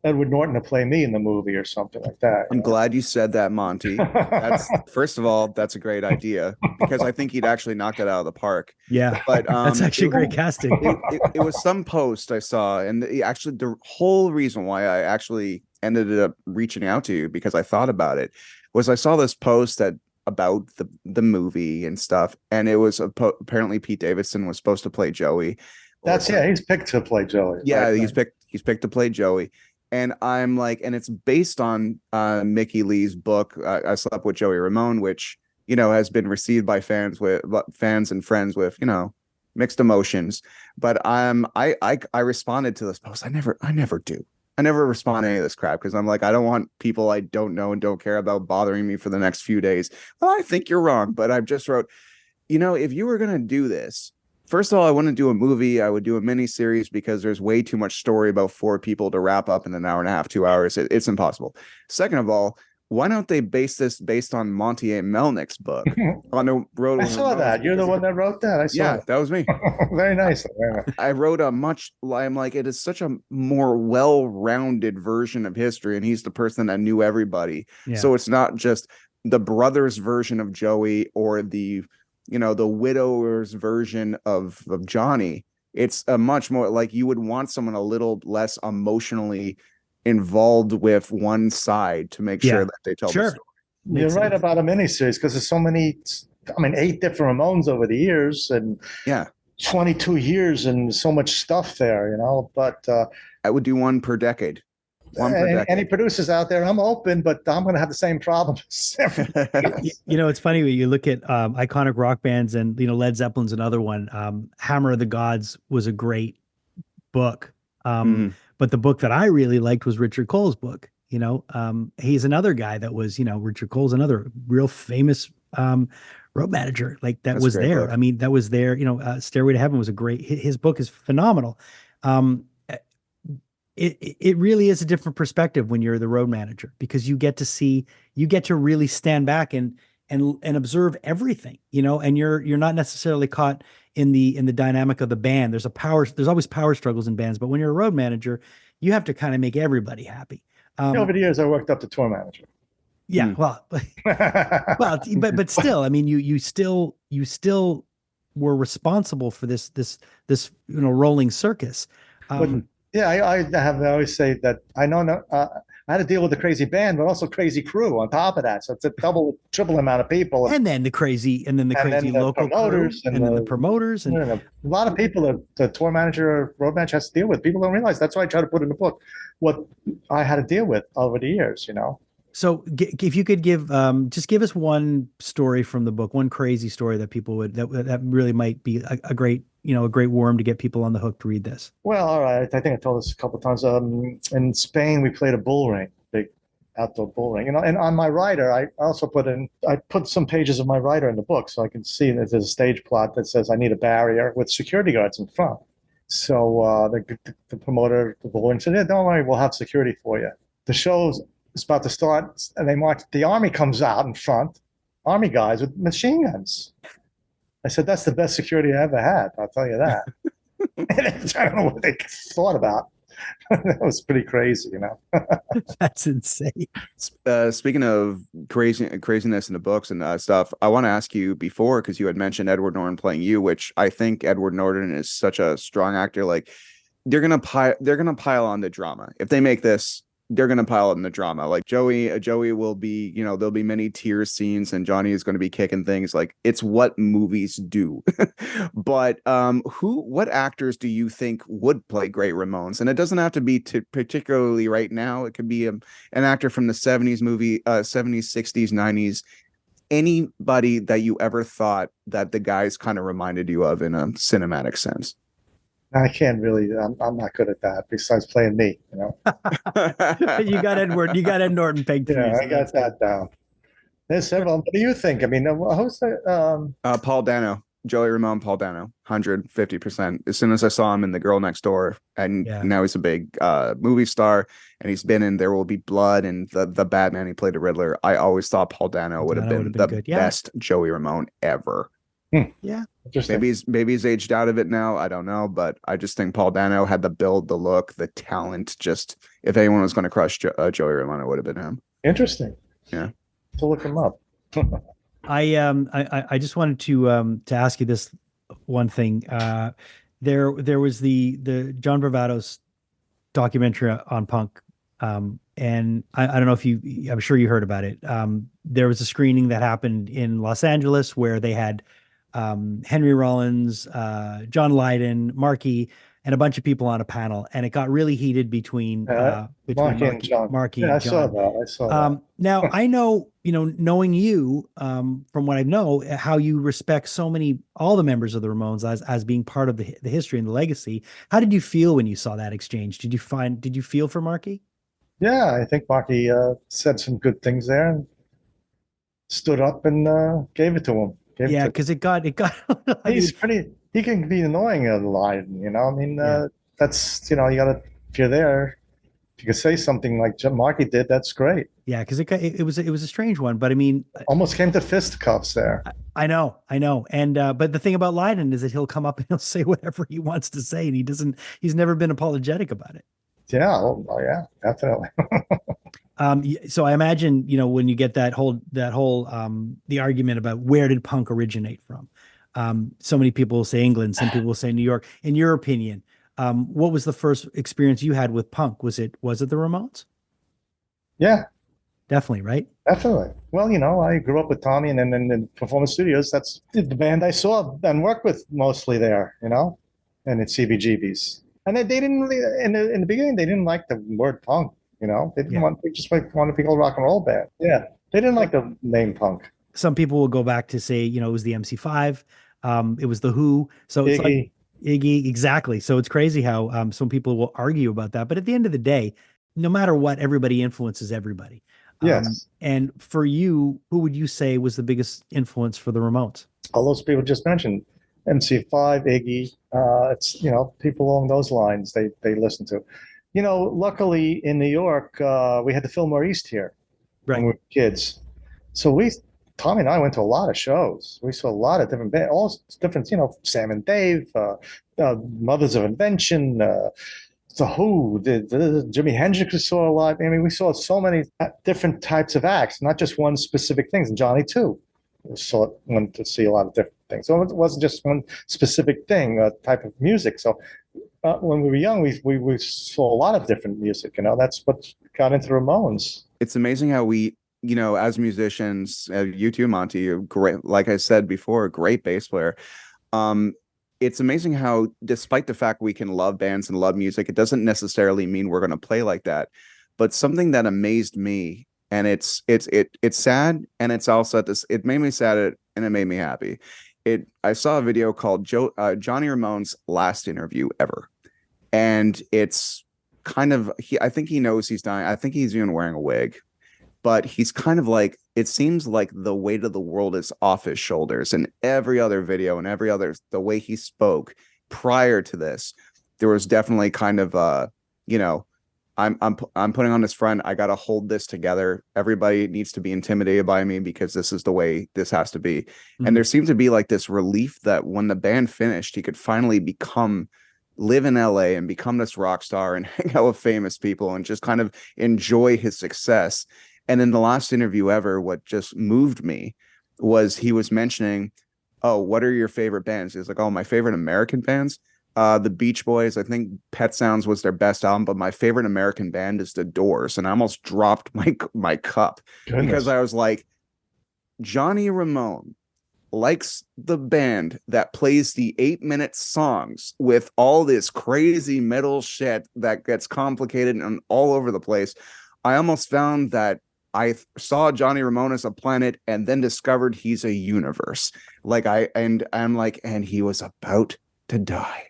Edward Norton to play me in the movie or something like that. I'm glad you said that, Monty. First of all, that's a great idea, because I think he'd actually knock that out of the park. Yeah, but that's actually great casting. It was some post I saw, and the whole reason why I actually ended up reaching out to you, because I thought about it, was I saw this post about the movie and stuff, and it was apparently Pete Davidson was supposed to play Joey. He's picked to play Joey. Yeah, right? He's picked to play Joey. And I'm like, and it's based on Mickey Lee's book, I Slept with Joey Ramone, which, has been received by fans and friends with, mixed emotions. But I responded to this post. I never do. I never respond to any of this crap, because I'm like, I don't want people I don't know and don't care about bothering me for the next few days. Well, I think you're wrong. But I just wrote, if you were going to do this, first of all, I wouldn't do a movie. I would do a mini series, because there's way too much story about 4 people to wrap up in an hour and a half, 2 hours. It's impossible. Second of all, why don't they base this based on Monte A. Melnick's book on the road? I saw that. You're the one that wrote that. I saw. Yeah, that was me. Very nice. I wrote I'm like, it is such a more well-rounded version of history, and he's the person that knew everybody. Yeah. So it's not just the brothers version of Joey or the widower's version of Johnny. It's a much more like, you would want someone a little less emotionally involved with one side to make sure that they tell the Sure. story. You're Makes right sense. about a miniseries because there's so many. I mean, 8 different Ramones over the years and Yeah, 22 years and so much stuff there, you know. But I would do one per decade. One per any decade. producers out there, I'm open, but I'm going to have the same problems. It's funny when you look at iconic rock bands and Led Zeppelin's another one. Hammer of the Gods was a great book, Mhm. but the book that I really liked was Richard Cole's book. He's another guy that was Richard Cole's another real famous road manager like that That's a was great there. book. I mean, that was there. Stairway to Heaven was a great. His book is phenomenal. Um, it really is a different perspective when you're the road manager because you get to really stand back and observe everything, and you're not necessarily caught in the dynamic of the band. There's always power struggles in bands, but when you're a road manager, you have to kind of make everybody happy. Over the years, I worked up to tour manager. Yeah, well, but still, I mean, you still were responsible for this rolling circus. But yeah, I always say that I know I had to deal with a crazy band, but also crazy crew on top of that. So it's a triple amount of people. And then the crazy the local promoters crew, and then the promoters, and a lot of people that the tour manager or road manager has to deal with. People don't realize that's why I try to put in the book what I had to deal with over the years. So if you could give us one story from the book, one crazy story that people that really might be a great worm to get people on the hook to read this. Well, all right. I think I told this a couple of times. In Spain, we played a bull ring, big outdoor bull ring. And on my writer, I also put some pages of my writer in the book so I can see that there's a stage plot that says I need a barrier with security guards in front. So the promoter, the bull ring said, "Yeah, don't worry, we'll have security for you." The show's about to start, and the army comes out in front, army guys with machine guns. I said, "That's the best security I ever had. I'll tell you that." I don't know what they thought about. That was pretty crazy, That's insane. Speaking of craziness in the books and stuff, I want to ask you before, because you had mentioned Edward Norton playing you, which I think Edward Norton is such a strong actor. Like they're gonna pile on the drama if they make this. They're gonna pile on the drama. Like Joey will be, there'll be many tear scenes, and Johnny is going to be kicking things. Like it's what movies do. But what actors do you think would play great Ramones? And it doesn't have to be particularly right now. It could be an actor from the 70s movie, 70s, 60s, 90s. Anybody that you ever thought that the guys kind of reminded you of in a cinematic sense. I can't really. I'm not good at that. Besides playing me, You got Ed Norton pegged for you. Yeah, I got that down. There's several. What do you think? I mean, who's the? Paul Dano, Joey Ramone, Paul Dano, 150%. As soon as I saw him in The Girl Next Door, and now he's a big movie star, and he's been in There Will Be Blood and the Batman. He played the Riddler. I always thought Paul Dano would have been the best Joey Ramone ever. Yeah. Maybe he's aged out of it now. I don't know, but I just think Paul Dano had the build, the look, the talent. Just if anyone was going to crush Joey Ramone, it would have been him. Interesting. Yeah, to look him up. I just wanted to ask you this one thing. There was the John Bravato's documentary on punk, and I don't know if I'm sure you heard about it. There was a screening that happened in Los Angeles where they had Henry Rollins, John Lydon, Markey, and a bunch of people on a panel, and it got really heated between Markey and John. Markey yeah, and John. I saw that. Now I know, knowing you, from what I know, how you respect all the members of the Ramones as being part of the history and the legacy. How did you feel when you saw that exchange? Did you feel for Markey? Yeah, I think Markey said some good things there and stood up and gave it to him. Because it got. He can be annoying a lot, I mean, that's, you gotta, if you're there, if you could say something like Markey did, that's great. Yeah, because it was a strange one, but I mean, almost came to fisticuffs there. I know, and but the thing about Lydon is that he'll come up and he'll say whatever he wants to say, and he's never been apologetic about it. Yeah, yeah, definitely. So I imagine, when you get that whole the argument about where did punk originate from. So many people will say England, some people will say New York. In your opinion, What was the first experience you had with punk? Was it the Ramones? Yeah, Definitely, right? definitely. Well, I grew up with Tommy, and then in Performance Studios, that's the band I saw and worked with mostly there, and it's CBGB's. And they didn't really, in the beginning, they didn't like the word punk, They didn't Yeah. they just wanted to be called rock and roll band. Yeah. They didn't like the name punk. Some people will go back to say, it was the MC5, it was the Who. So it's like Iggy. Iggy, exactly. So it's crazy how some people will argue about that. But at the end of the day, no matter what, everybody influences everybody. Yes. And for you, who would you say was the biggest influence for the Ramones? All those people just mentioned, MC5, Iggy, it's, people along those lines they listen to. Luckily in New York, we had the Fillmore East here when Right. we were kids. So Tommy and I went to a lot of shows. We saw a lot of different bands, all different, Sam and Dave, Mothers of Invention, The Who, the Jimi Hendrix we saw a lot. I mean, we saw so many different types of acts, not just one specific things. And Johnny too. Went to see a lot of different things. So it wasn't just one specific thing, type of music. So when we were young, we saw a lot of different music. That's what got into the Ramones. It's amazing how we, as musicians, you too, Monty, you're great. Like I said before, a great bass player. It's amazing how, despite the fact we can love bands and love music, it doesn't necessarily mean we're going to play like that. But something that amazed me, and it's sad, and it's also it made me sad and it made me happy. I saw a video called Johnny Ramone's last interview ever, and it's kind of I think he knows he's dying. I think he's even wearing a wig, but he's kind of like, it seems like the weight of the world is off his shoulders. And every other video and the way he spoke prior to this, there was definitely kind of I'm putting on this front. I got to hold this together. Everybody needs to be intimidated by me because this is the way this has to be. Mm-hmm. And there seemed to be like this relief that when the band finished, he could finally live in LA and become this rock star and hang out with famous people and just kind of enjoy his success. And in the last interview ever, what just moved me was he was mentioning, oh, what are your favorite bands? He's like, oh, my favorite American bands, the Beach Boys. I think Pet Sounds was their best album, but my favorite American band is The Doors. And I almost dropped my cup. Goodness. Because I was like, Johnny Ramone likes the band that plays the 8-minute songs with all this crazy metal shit that gets complicated and all over the place. I almost found that I saw Johnny Ramone as a planet and then discovered he's a universe. And he was about to die.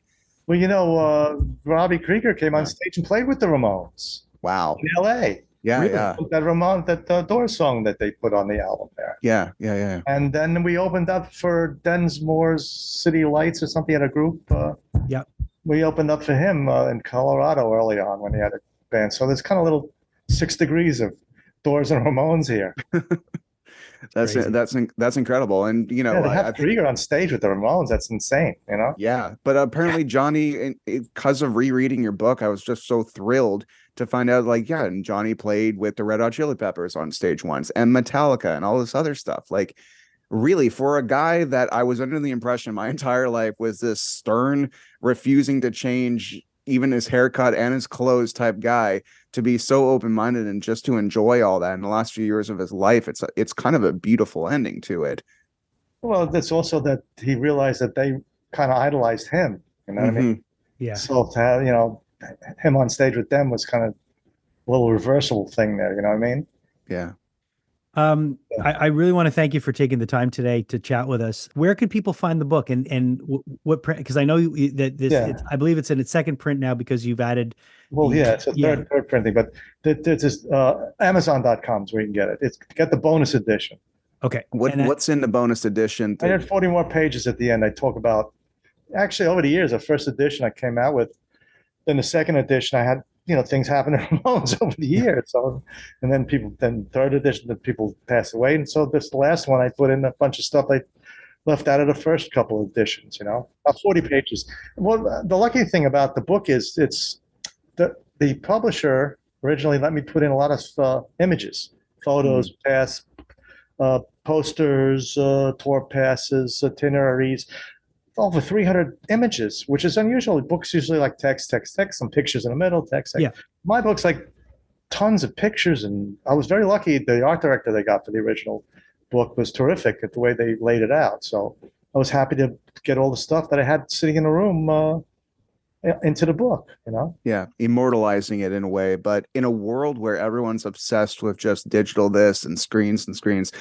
Well, Robbie Krieger came on stage and played with the Ramones. Wow. In LA. Yeah, really? Yeah. That Doors song that they put on the album there. Yeah. And then we opened up for Densmore's City Lights or something at a group. We opened up for him in Colorado early on when he had a band. So there's kind of little 6 degrees of Doors and Ramones here. That's incredible. And they have Krieger on stage with the Ramones. That's insane, Yeah, but apparently Johnny, because of rereading your book, I was just so thrilled to find out, and Johnny played with the Red Hot Chili Peppers on stage once, and Metallica, and all this other stuff. Like, really, for a guy that I was under the impression my entire life was this stern, refusing to change even his haircut and his clothes type guy, to be so open-minded and just to enjoy all that in the last few years of his life, it's kind of a beautiful ending to it. Well, it's also that he realized that they kind of idolized him. You know what I mean? Yeah. So to have, him on stage with them was kind of a little reversal thing there. You know what I mean? Yeah. I really want to thank you for taking the time today to chat with us. Where could people find the book and what print? Because I know that this, I believe it's in its second print now because you've added. It's a third printing, but there's Amazon.com is where you can get it. Get the bonus edition. Okay. What's in the bonus edition? I had 40 more pages at the end. I talk about, actually over the years, the first edition I came out with, then the second edition I had, things happen to Ramones over the years. So, and then third edition, that people pass away. And so this last one, I put in a bunch of stuff I left out of the first couple of editions, about 40 pages. Well, the lucky thing about the book is it's the publisher originally let me put in a lot of images, photos, posters, tour passes, itineraries. over 300 images, which is unusual. Books usually like text, some pictures in the middle, text. Yeah. My book's like tons of pictures, and I was very lucky. The art director they got for the original book was terrific at the way they laid it out. So I was happy to get all the stuff that I had sitting in the room into the book, you know? Yeah, immortalizing it in a way. But in a world where everyone's obsessed with just digital this and screens,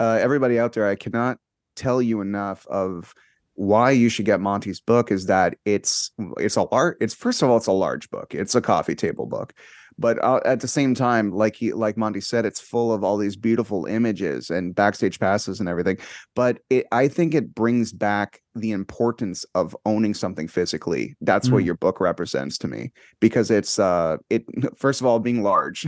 everybody out there, I cannot tell you enough of why you should get Monty's book is that it's first of all, it's a large book. It's a coffee table book. But at the same time, like Monty said, it's full of all these beautiful images and backstage passes and everything. But I think it brings back the importance of owning something physically. That's what your book represents to me, because it's first of all being large,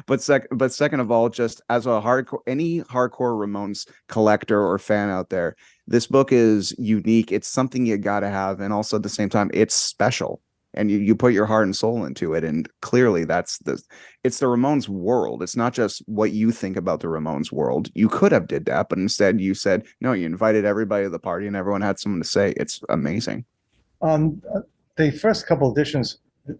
but second of all, just as any hardcore Ramones collector or fan out there, this book is unique. It's something you got to have, and also at the same time, it's special. And you put your heart and soul into it, and clearly it's the Ramones world. It's not just what you think about the Ramones world. You could have did that, but instead you said no. You invited everybody to the party, and everyone had something to say. It's amazing. The first couple editions,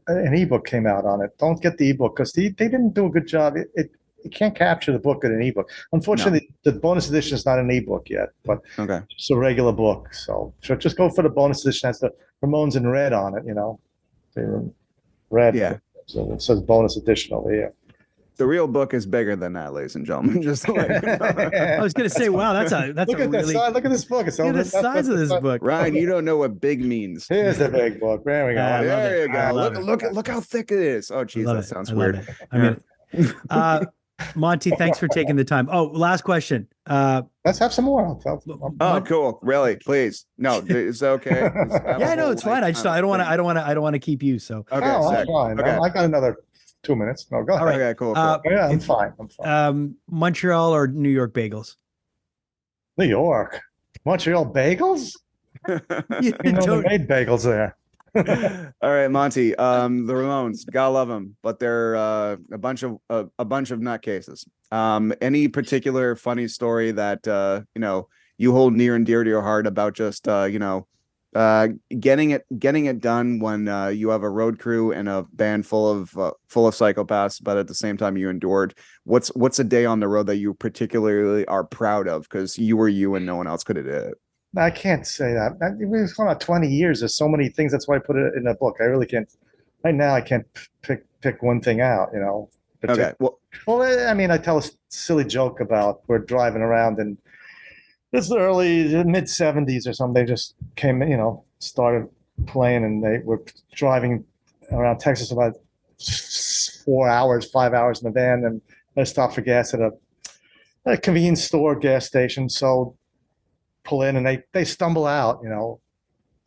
an ebook came out on it. Don't get the ebook because they didn't do a good job. It can't capture the book in an ebook. Unfortunately, the bonus edition is not an ebook yet, but it's a regular book. So just go for the bonus edition. Has the Ramones in red on it, you know. Red. Yeah. So it says bonus edition over here. The real book is bigger than that, ladies and gentlemen. Just like I was going to say, wow, that's look at really look at this book. It's look at the size of this book. Ryan, you don't know what big means. Here's the big book. There we go. There you go. Look how thick it is. Oh, geez, that sounds weird. I mean, Monty, thanks for taking the time. Oh, last question. Let's have some more. Oh, cool. Really? Please. No, it's okay. Yeah, no, it's fine. I don't want to keep you. So okay, I'm fine. Okay. I got another 2 minutes. No, go ahead. All right. Okay, cool. Yeah, I'm fine. Montreal or New York bagels? New York, Montreal bagels. You they made bagels there. All right, Monty. The Ramones, gotta love them, but they're a bunch of nutcases. Any particular funny story that you hold near and dear to your heart about just getting it done when you have a road crew and a band full of psychopaths, but at the same time you endured. What's a day on the road that you particularly are proud of because you were you and no one else could have did it? I can't say that. We've gone on 20 years. There's so many things. That's why I put it in a book. I really can't. Right now, I can't pick one thing out. You know. Okay. Well, I mean, I tell a silly joke about we're driving around and it's the mid 70s or something. They just came, started playing, and they were driving around Texas about 5 hours in the van, and they stopped for gas at a convenience store, gas station. So pull in, and they stumble out,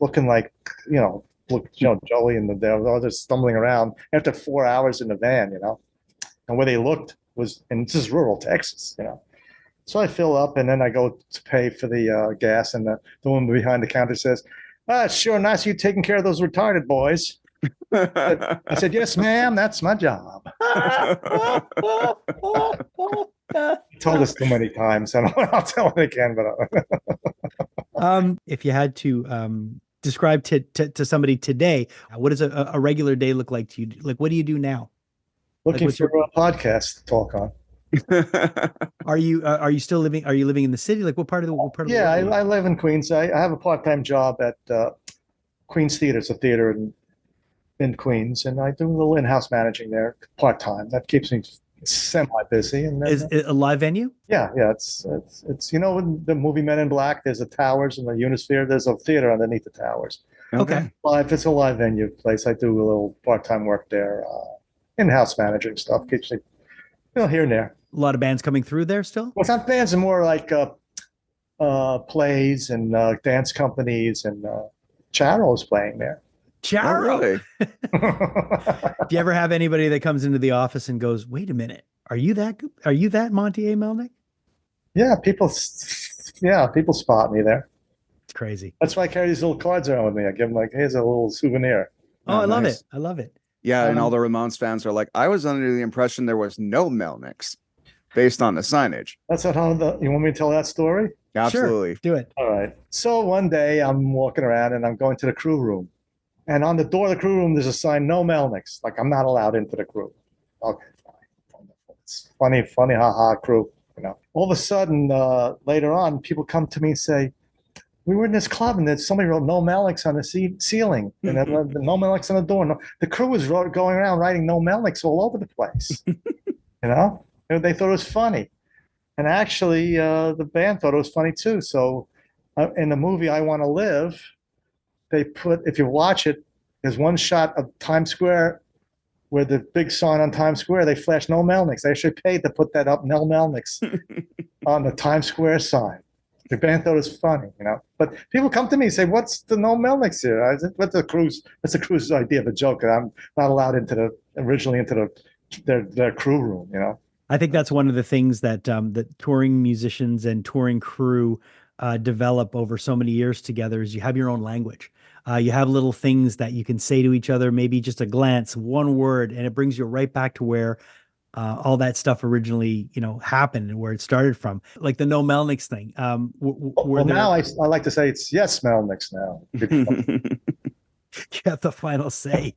looking like, Joey, and they're all just stumbling around after 4 hours in the van, and where they looked was, and this is rural Texas, So I fill up, and then I go to pay for the gas, and the woman behind the counter says, it's sure nice you taking care of those retarded boys. I said, yes, ma'am, that's my job. Told us too many times, and I'll tell it again. But if you had to describe to somebody today, what does a regular day look like to you? Like, what do you do now? Looking for a podcast to talk on. Are you still living? Are you living in the city? Like, what part of the? Yeah, I live in Queens. I have a part-time job at Queens Theater. It's a theater in Queens, and I do a little in-house managing there part-time. That keeps me semi-busy. And then, is it a live venue? Yeah. It's in the movie Men in Black, there's the towers and the Unisphere. There's a theater underneath the towers. Okay. If it's a live venue place, I do a little part-time work there, in-house managing stuff. Keeps me, here and there. A lot of bands coming through there still? Well, it's not bands, and more like plays and dance companies, and Charo's playing there. Charo? Oh, really? Do you ever have anybody that comes into the office and goes, wait a minute, are you that Monte A. Melnick? Yeah, people spot me there. It's crazy. That's why I carry these little cards around with me. I give them like, here's a little souvenir. Oh, I love nice. it. I love it. Yeah, and all the Ramones fans are like, I was under the impression there was no Melnicks. based on the signage. That's not how you want me to tell that story? Absolutely. Sure, do it. All right. So one day I'm walking around and I'm going to the crew room. And on the door of the crew room, there's a sign, no Melnicks. Like, I'm not allowed into the crew. Okay, fine. It's funny, haha, crew. All of a sudden, later on, people come to me and say, we were in this club and then somebody wrote no Melnicks on the ceiling and then the no Melnicks on the door. No, the crew was going around writing no Melnicks all over the place. They thought it was funny. And actually, the band thought it was funny too. So in the movie I Want to Live, they put, if you watch it, there's one shot of Times Square where the big sign on Times Square, they flash no Melnicks. They actually paid to put that up, no Melnicks, on the Times Square sign. The band thought it was funny, But people come to me and say, "What's the no Melnicks here?" I said, "What's the cruise? That's the cruise's idea of a joke. That I'm not allowed originally into their crew room." I think that's one of the things that that touring musicians and touring crew develop over so many years together is you have your own language. You have little things that you can say to each other, maybe just a glance, one word, and it brings you right back to where all that stuff originally, happened and where it started from. Like the no Melnicks thing. Now I like to say it's yes Melnicks now. You have the final say.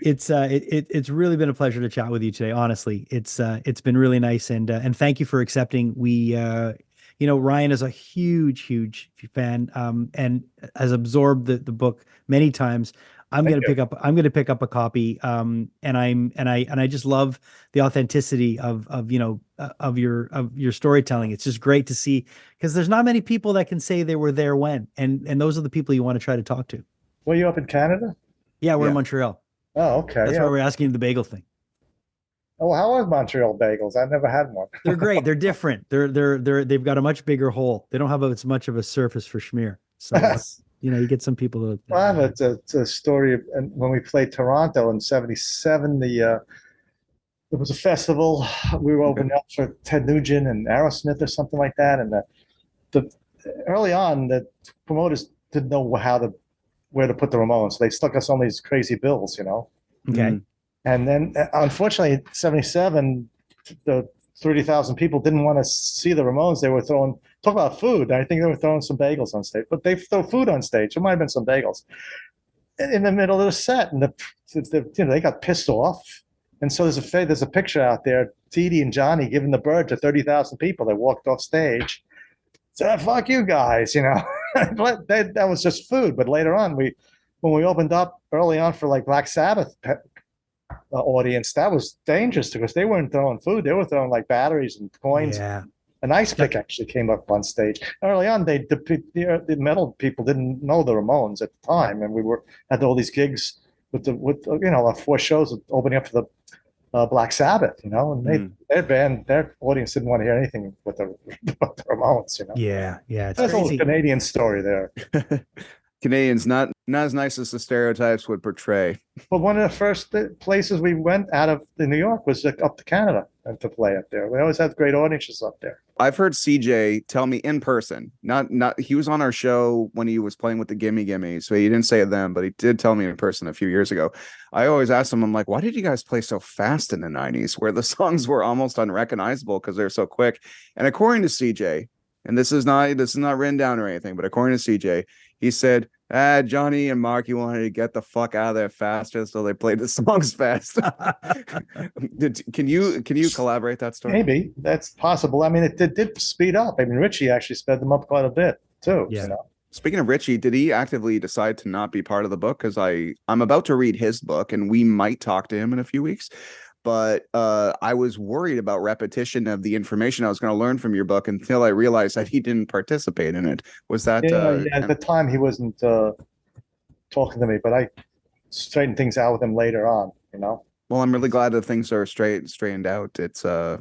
It's really been a pleasure to chat with you today. Honestly, it's been really nice, and thank you for accepting. Ryan is a huge fan, and has absorbed the book many times. I'm going to pick up a copy. And I just love the authenticity of your storytelling. It's just great to see, because there's not many people that can say they were there when, and those are the people you want to try to talk to. Were you up in Canada? Yeah, we're in Montreal. Oh, okay. That's why we're asking the bagel thing. Oh, how are Montreal bagels? I've never had one. They're great. They're different. They've got a much bigger hole. They don't have as much of a surface for schmear. So you get some people that. Well, it's a story. And when we played Toronto in '77, there was a festival. We were opening up for Ted Nugent and Aerosmith or something like that. And early on, the promoters didn't know where to put the Ramones. So they stuck us on these crazy bills, Okay. Mm-hmm. And then, unfortunately, '77, the 30,000 people didn't want to see the Ramones. They were talk about food. I think they were throwing some bagels on stage, but they throw food on stage. It might have been some bagels in the middle of the set, and they got pissed off. And so there's a picture out there, Dee Dee and Johnny giving the bird to 30,000 people. They walked off stage. So fuck you guys, that was just food. But later on, when we opened up early on for like Black Sabbath audience, that was dangerous because they weren't throwing food. They were throwing like batteries and coins. Yeah. An ice pick actually came up on stage. Early on, the metal people didn't know the Ramones at the time, and we had all these gigs with 4 shows opening up for the Black Sabbath, and their audience didn't want to hear anything with the Ramones, Yeah, it's a little Canadian story there. Canadians not as nice as the stereotypes would portray. But one of the first places we went out of New York was up to Canada and to play up there. We always had great audiences up there. I've heard CJ tell me in person, not he was on our show when he was playing with the Gimme Gimme, so he didn't say it then, but he did tell me in person a few years ago. I always asked him, I'm like, why did you guys play so fast in the 90s where the songs were almost unrecognizable because they're so quick? And according to CJ, and this is not written down or anything, but according to CJ, he said, Johnny and Marky wanted to get the fuck out of there faster, so they played the songs fast. Can you collaborate that story? Maybe that's possible. I mean, it did speed up. I mean, Richie actually sped them up quite a bit too. Yeah. Speaking of Richie, did he actively decide to not be part of the book? Because I'm about to read his book, and we might talk to him in a few weeks. But I was worried about repetition of the information I was going to learn from your book until I realized that he didn't participate in it. Was that? At the time, he wasn't talking to me, but I straightened things out with him later on. Well, I'm really glad that things are straightened out. It's I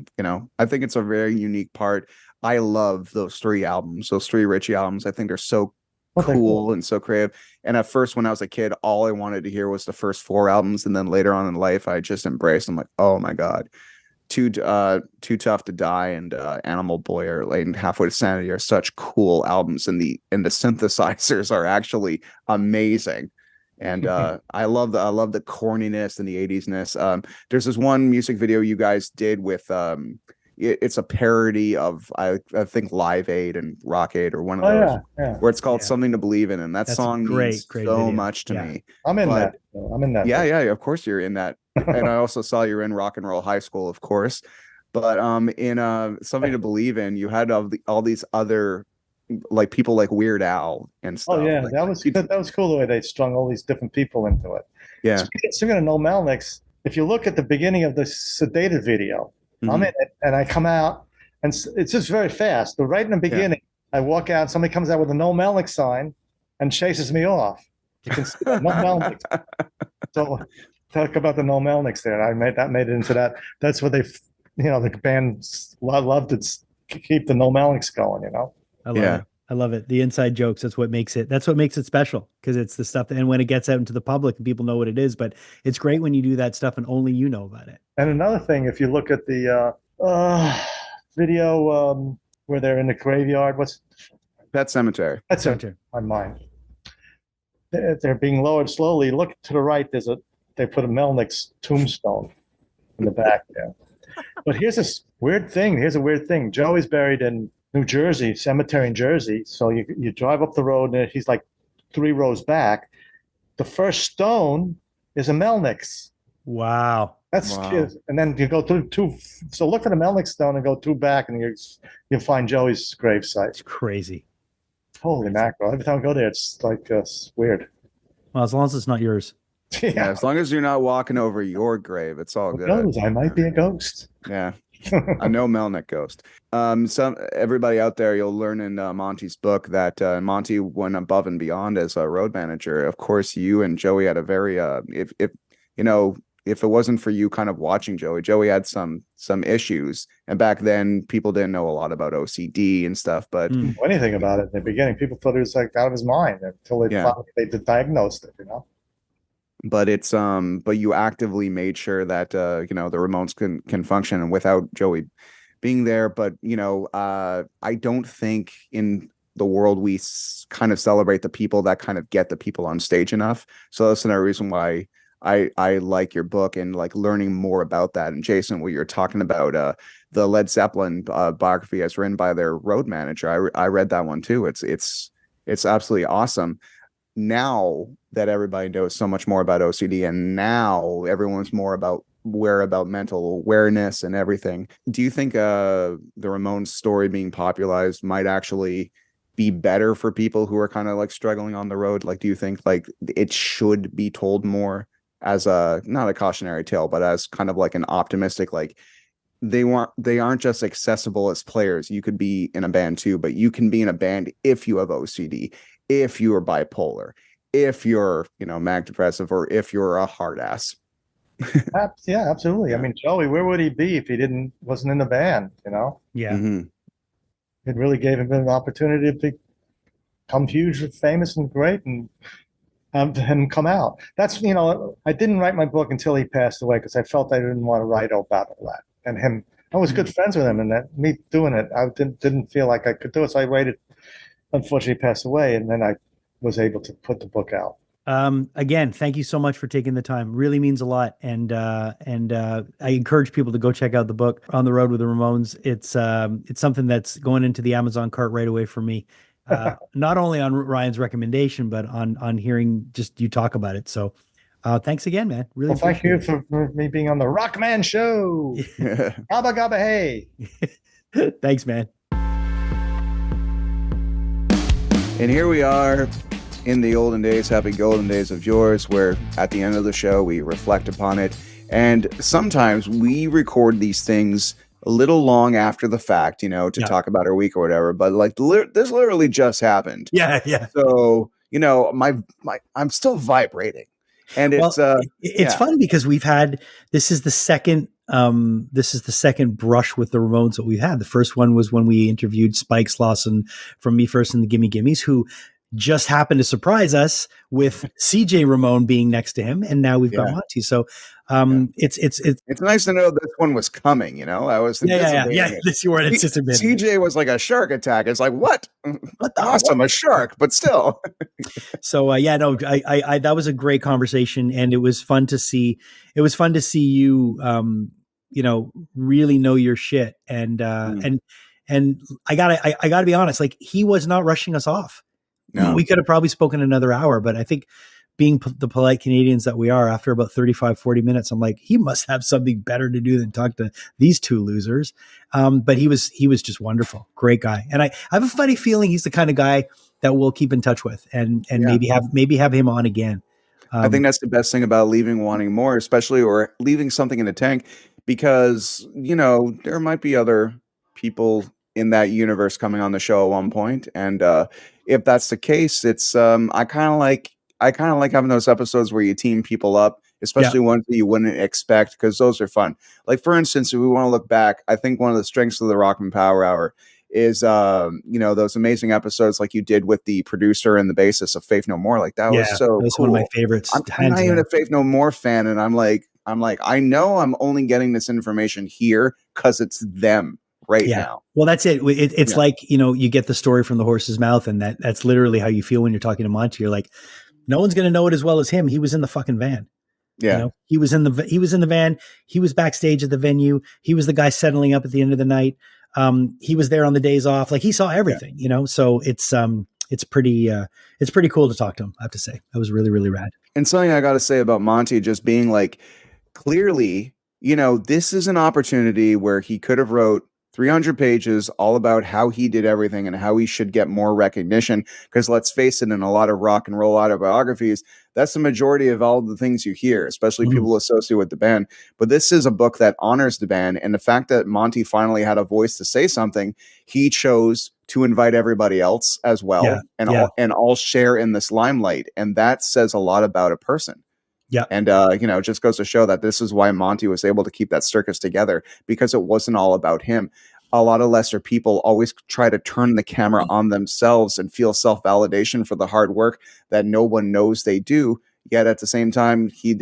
think it's a very unique part. I love those 3 albums, those 3 Richie albums. I think they're so cool and so creative. And at first, when I was a kid, all I wanted to hear was the first 4 albums, and then later on in life, I just embraced. I'm like, oh my god, Too Tough to Die and Animal Boy and Halfway to Sanity are such cool albums, and the synthesizers are actually amazing. And I love the corniness and the 80s-ness. There's this one music video you guys did with it's a parody of I think Live Aid and Rock Aid or one of those, where it's called Something to Believe In, and that That's song means great so video. much to me. I'm in that. Yeah, of course you're in that. And I also saw you're in Rock and Roll High School, of course. But in Something to Believe In, you had all these other like people like Weird Al and stuff. Oh yeah, like, that was cool the way they strung all these different people into it. Yeah. Speaking of No Melnicks, if you look at the beginning of the Sedated video, I'm in it and I come out and it's just very fast. But right in the beginning, I walk out, somebody comes out with a No Melnick sign and chases me off. You can see that, No Melnick. So talk about the No Melnicks there. I made it into that. That's what they, the band loved to keep the No Melnicks going. I love it. I love it. The inside jokes. That's what makes it special, because it's the stuff. And when it gets out into the public and people know what it is, but it's great when you do that stuff and only you know about it. And another thing, if you look at the video where they're in the graveyard, what's Pet Cemetery? Pet Cemetery. My mind. They're being lowered slowly. Look to the right. They put a Melnick's tombstone in the back there. But here's this weird thing. Here's a weird thing. Joey's buried in New Jersey, cemetery in Jersey. So you drive up the road and he's like 3 rows back. The first stone is a Melnick's. Wow. Wow. And then you go through 2. So look at the Melnick stone and go 2 back, and you'll find Joey's gravesite. It's crazy. Holy mackerel! Every time I go there, it's like it's weird. Well, as long as it's not yours. Yeah, as long as you're not walking over your grave, it's all good. Knows? I might be a ghost. Yeah. I know Melnick ghost. Everybody out there, you'll learn in Monty's book that Monty went above and beyond as a road manager. Of course, you and Joey had a very if it wasn't for you kind of watching Joey had some issues, and back then people didn't know a lot about OCD and stuff. But anything about it in the beginning, people thought he was like out of his mind until they diagnosed it. But it's but you actively made sure that the Ramones can function and without Joey being there. But I don't think in the world we kind of celebrate the people that kind of get the people on stage enough. So that's another reason why I like your book and like learning more about that. And Jason, what you're talking about, the Led Zeppelin biography as written by their road manager, I read that one too. It's absolutely awesome. Now that everybody knows so much more about OCD, and now everyone's more about mental awareness and everything, do you think the Ramones story being popularized might actually be better for people who are kind of like struggling on the road? Like, do you think like it should be told more as not a cautionary tale, but as kind of like an optimistic, like they aren't just accessible as players. You could be in a band too, but you can be in a band if you have OCD, if you are bipolar, if you're, manic depressive, or if you're a hard ass. Yeah, absolutely. Yeah. I mean, Joey, where would he be if he wasn't in the band? Yeah. Mm-hmm. It really gave him an opportunity to become huge, famous, and great, and have him come out. That's I didn't write my book until he passed away because I felt I didn't want to write about all that. And him, I was good friends with him, and that me doing it, I didn't feel like I could do it. So I waited. Unfortunately, he passed away, and then I was able to put the book out. Again, thank you so much for taking the time. Really means a lot. And I encourage people to go check out the book, On the Road with the Ramones. It's something that's going into the Amazon cart right away for me. Not only on Ryan's recommendation, but on hearing just you talk about it. So thanks again, man. Really. Well, thank you for me being on the Rockman Show. Abba gabba hey. Thanks, man. And here we are in the olden days, happy golden days of yours, where at the end of the show, we reflect upon it. And sometimes we record these things a little long after the fact, to talk about our week or whatever. But like this literally just happened. Yeah. So, I'm still vibrating. And it's fun because this is the second brush with the Ramones that we've had. The first one was when we interviewed Spike Slauson from Me First and the Gimme Gimmes, who just happened to surprise us with CJ Ramone being next to him, and now we've got Monte. So it's nice to know this one was coming. I was anticipating it. This you weren't anticipating. CJ was like a shark attack. It's like what? What the awesome, a shark, but still. So I that was a great conversation, and it was fun to see. It was fun to see you, really know your shit, and I gotta be honest. Like, he was not rushing us off. No. We could have probably spoken another hour, but I think, being the polite Canadians that we are, after about 35, 40 minutes, I'm like, he must have something better to do than talk to these two losers. But he was just wonderful. Great guy. And I have a funny feeling he's the kind of guy that we'll keep in touch with and maybe have him on again. I think that's the best thing about leaving wanting more, especially, or leaving something in the tank, because, there might be other people in that universe coming on the show at one point. And if that's the case, it's I kind of like having those episodes where you team people up, especially ones that you wouldn't expect, because those are fun. Like, for instance, if we want to look back, I think one of the strengths of the Rockman Power Hour is those amazing episodes like you did with the producer and the bassist of Faith No More. Like, that was so that was cool. One of my favorites. I'm not even a Faith No More fan, and I'm like, I know I'm only getting this information here because it's them right now. Well, that's it. It's like, you get the story from the horse's mouth, and that's literally how you feel when you're talking to Monte. You're like, no one's going to know it as well as him. He was in the fucking van. Yeah. He was in the van. He was backstage at the venue. He was the guy settling up at the end of the night. He was there on the days off. Like, he saw everything, so it's pretty cool to talk to him. I have to say, that was really, really rad. And something I got to say about Monte just being like, clearly, this is an opportunity where he could have wrote 300 pages all about how he did everything and how he should get more recognition. Because let's face it, in a lot of rock and roll autobiographies, that's the majority of all the things you hear, especially people associated with the band. But this is a book that honors the band. And the fact that Monte finally had a voice to say something, he chose to invite everybody else as well, and all share in this limelight. And that says a lot about a person. Yeah. And, it just goes to show that this is why Monte was able to keep that circus together, because it wasn't all about him. A lot of lesser people always try to turn the camera on themselves and feel self-validation for the hard work that no one knows they do. Yet at the same time, he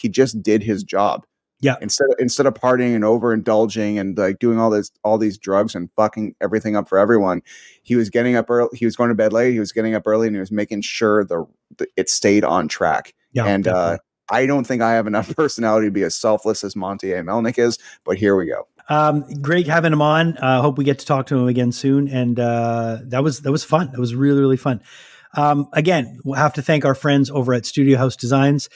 just did his job. Yeah. Instead of partying and overindulging and like doing all these drugs and fucking everything up for everyone, he was getting up early. He was going to bed late. He was getting up early, and he was making sure it stayed on track. Yeah. And, I don't think I have enough personality to be as selfless as Monte A. Melnick is, but here we go. Great having him on. Hope we get to talk to him again soon. And that was fun. That was really, really fun. Again, we'll have to thank our friends over at Studio House Designs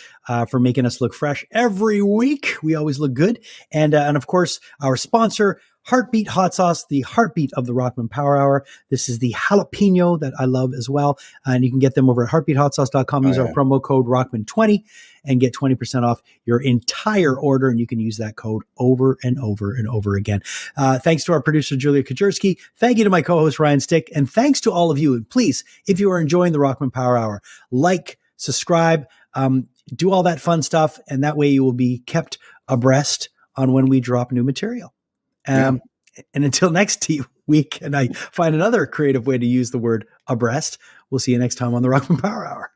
for making us look fresh every week. We always look good. And of course, our sponsor, Heartbeat Hot Sauce, the heartbeat of the Rockman Power Hour. This is the jalapeno that I love as well. And you can get them over at heartbeathotsauce.com. Use our promo code Rockman20 and get 20% off your entire order. And you can use that code over and over and over again. Thanks to our producer, Julia Kajerski. Thank you to my co-host, Ryan Stick. And thanks to all of you. And please, if you are enjoying the Rockman Power Hour, like, subscribe, do all that fun stuff. And that way you will be kept abreast on when we drop new material. And until next week, and I find another creative way to use the word abreast, we'll see you next time on the Rockman Power Hour.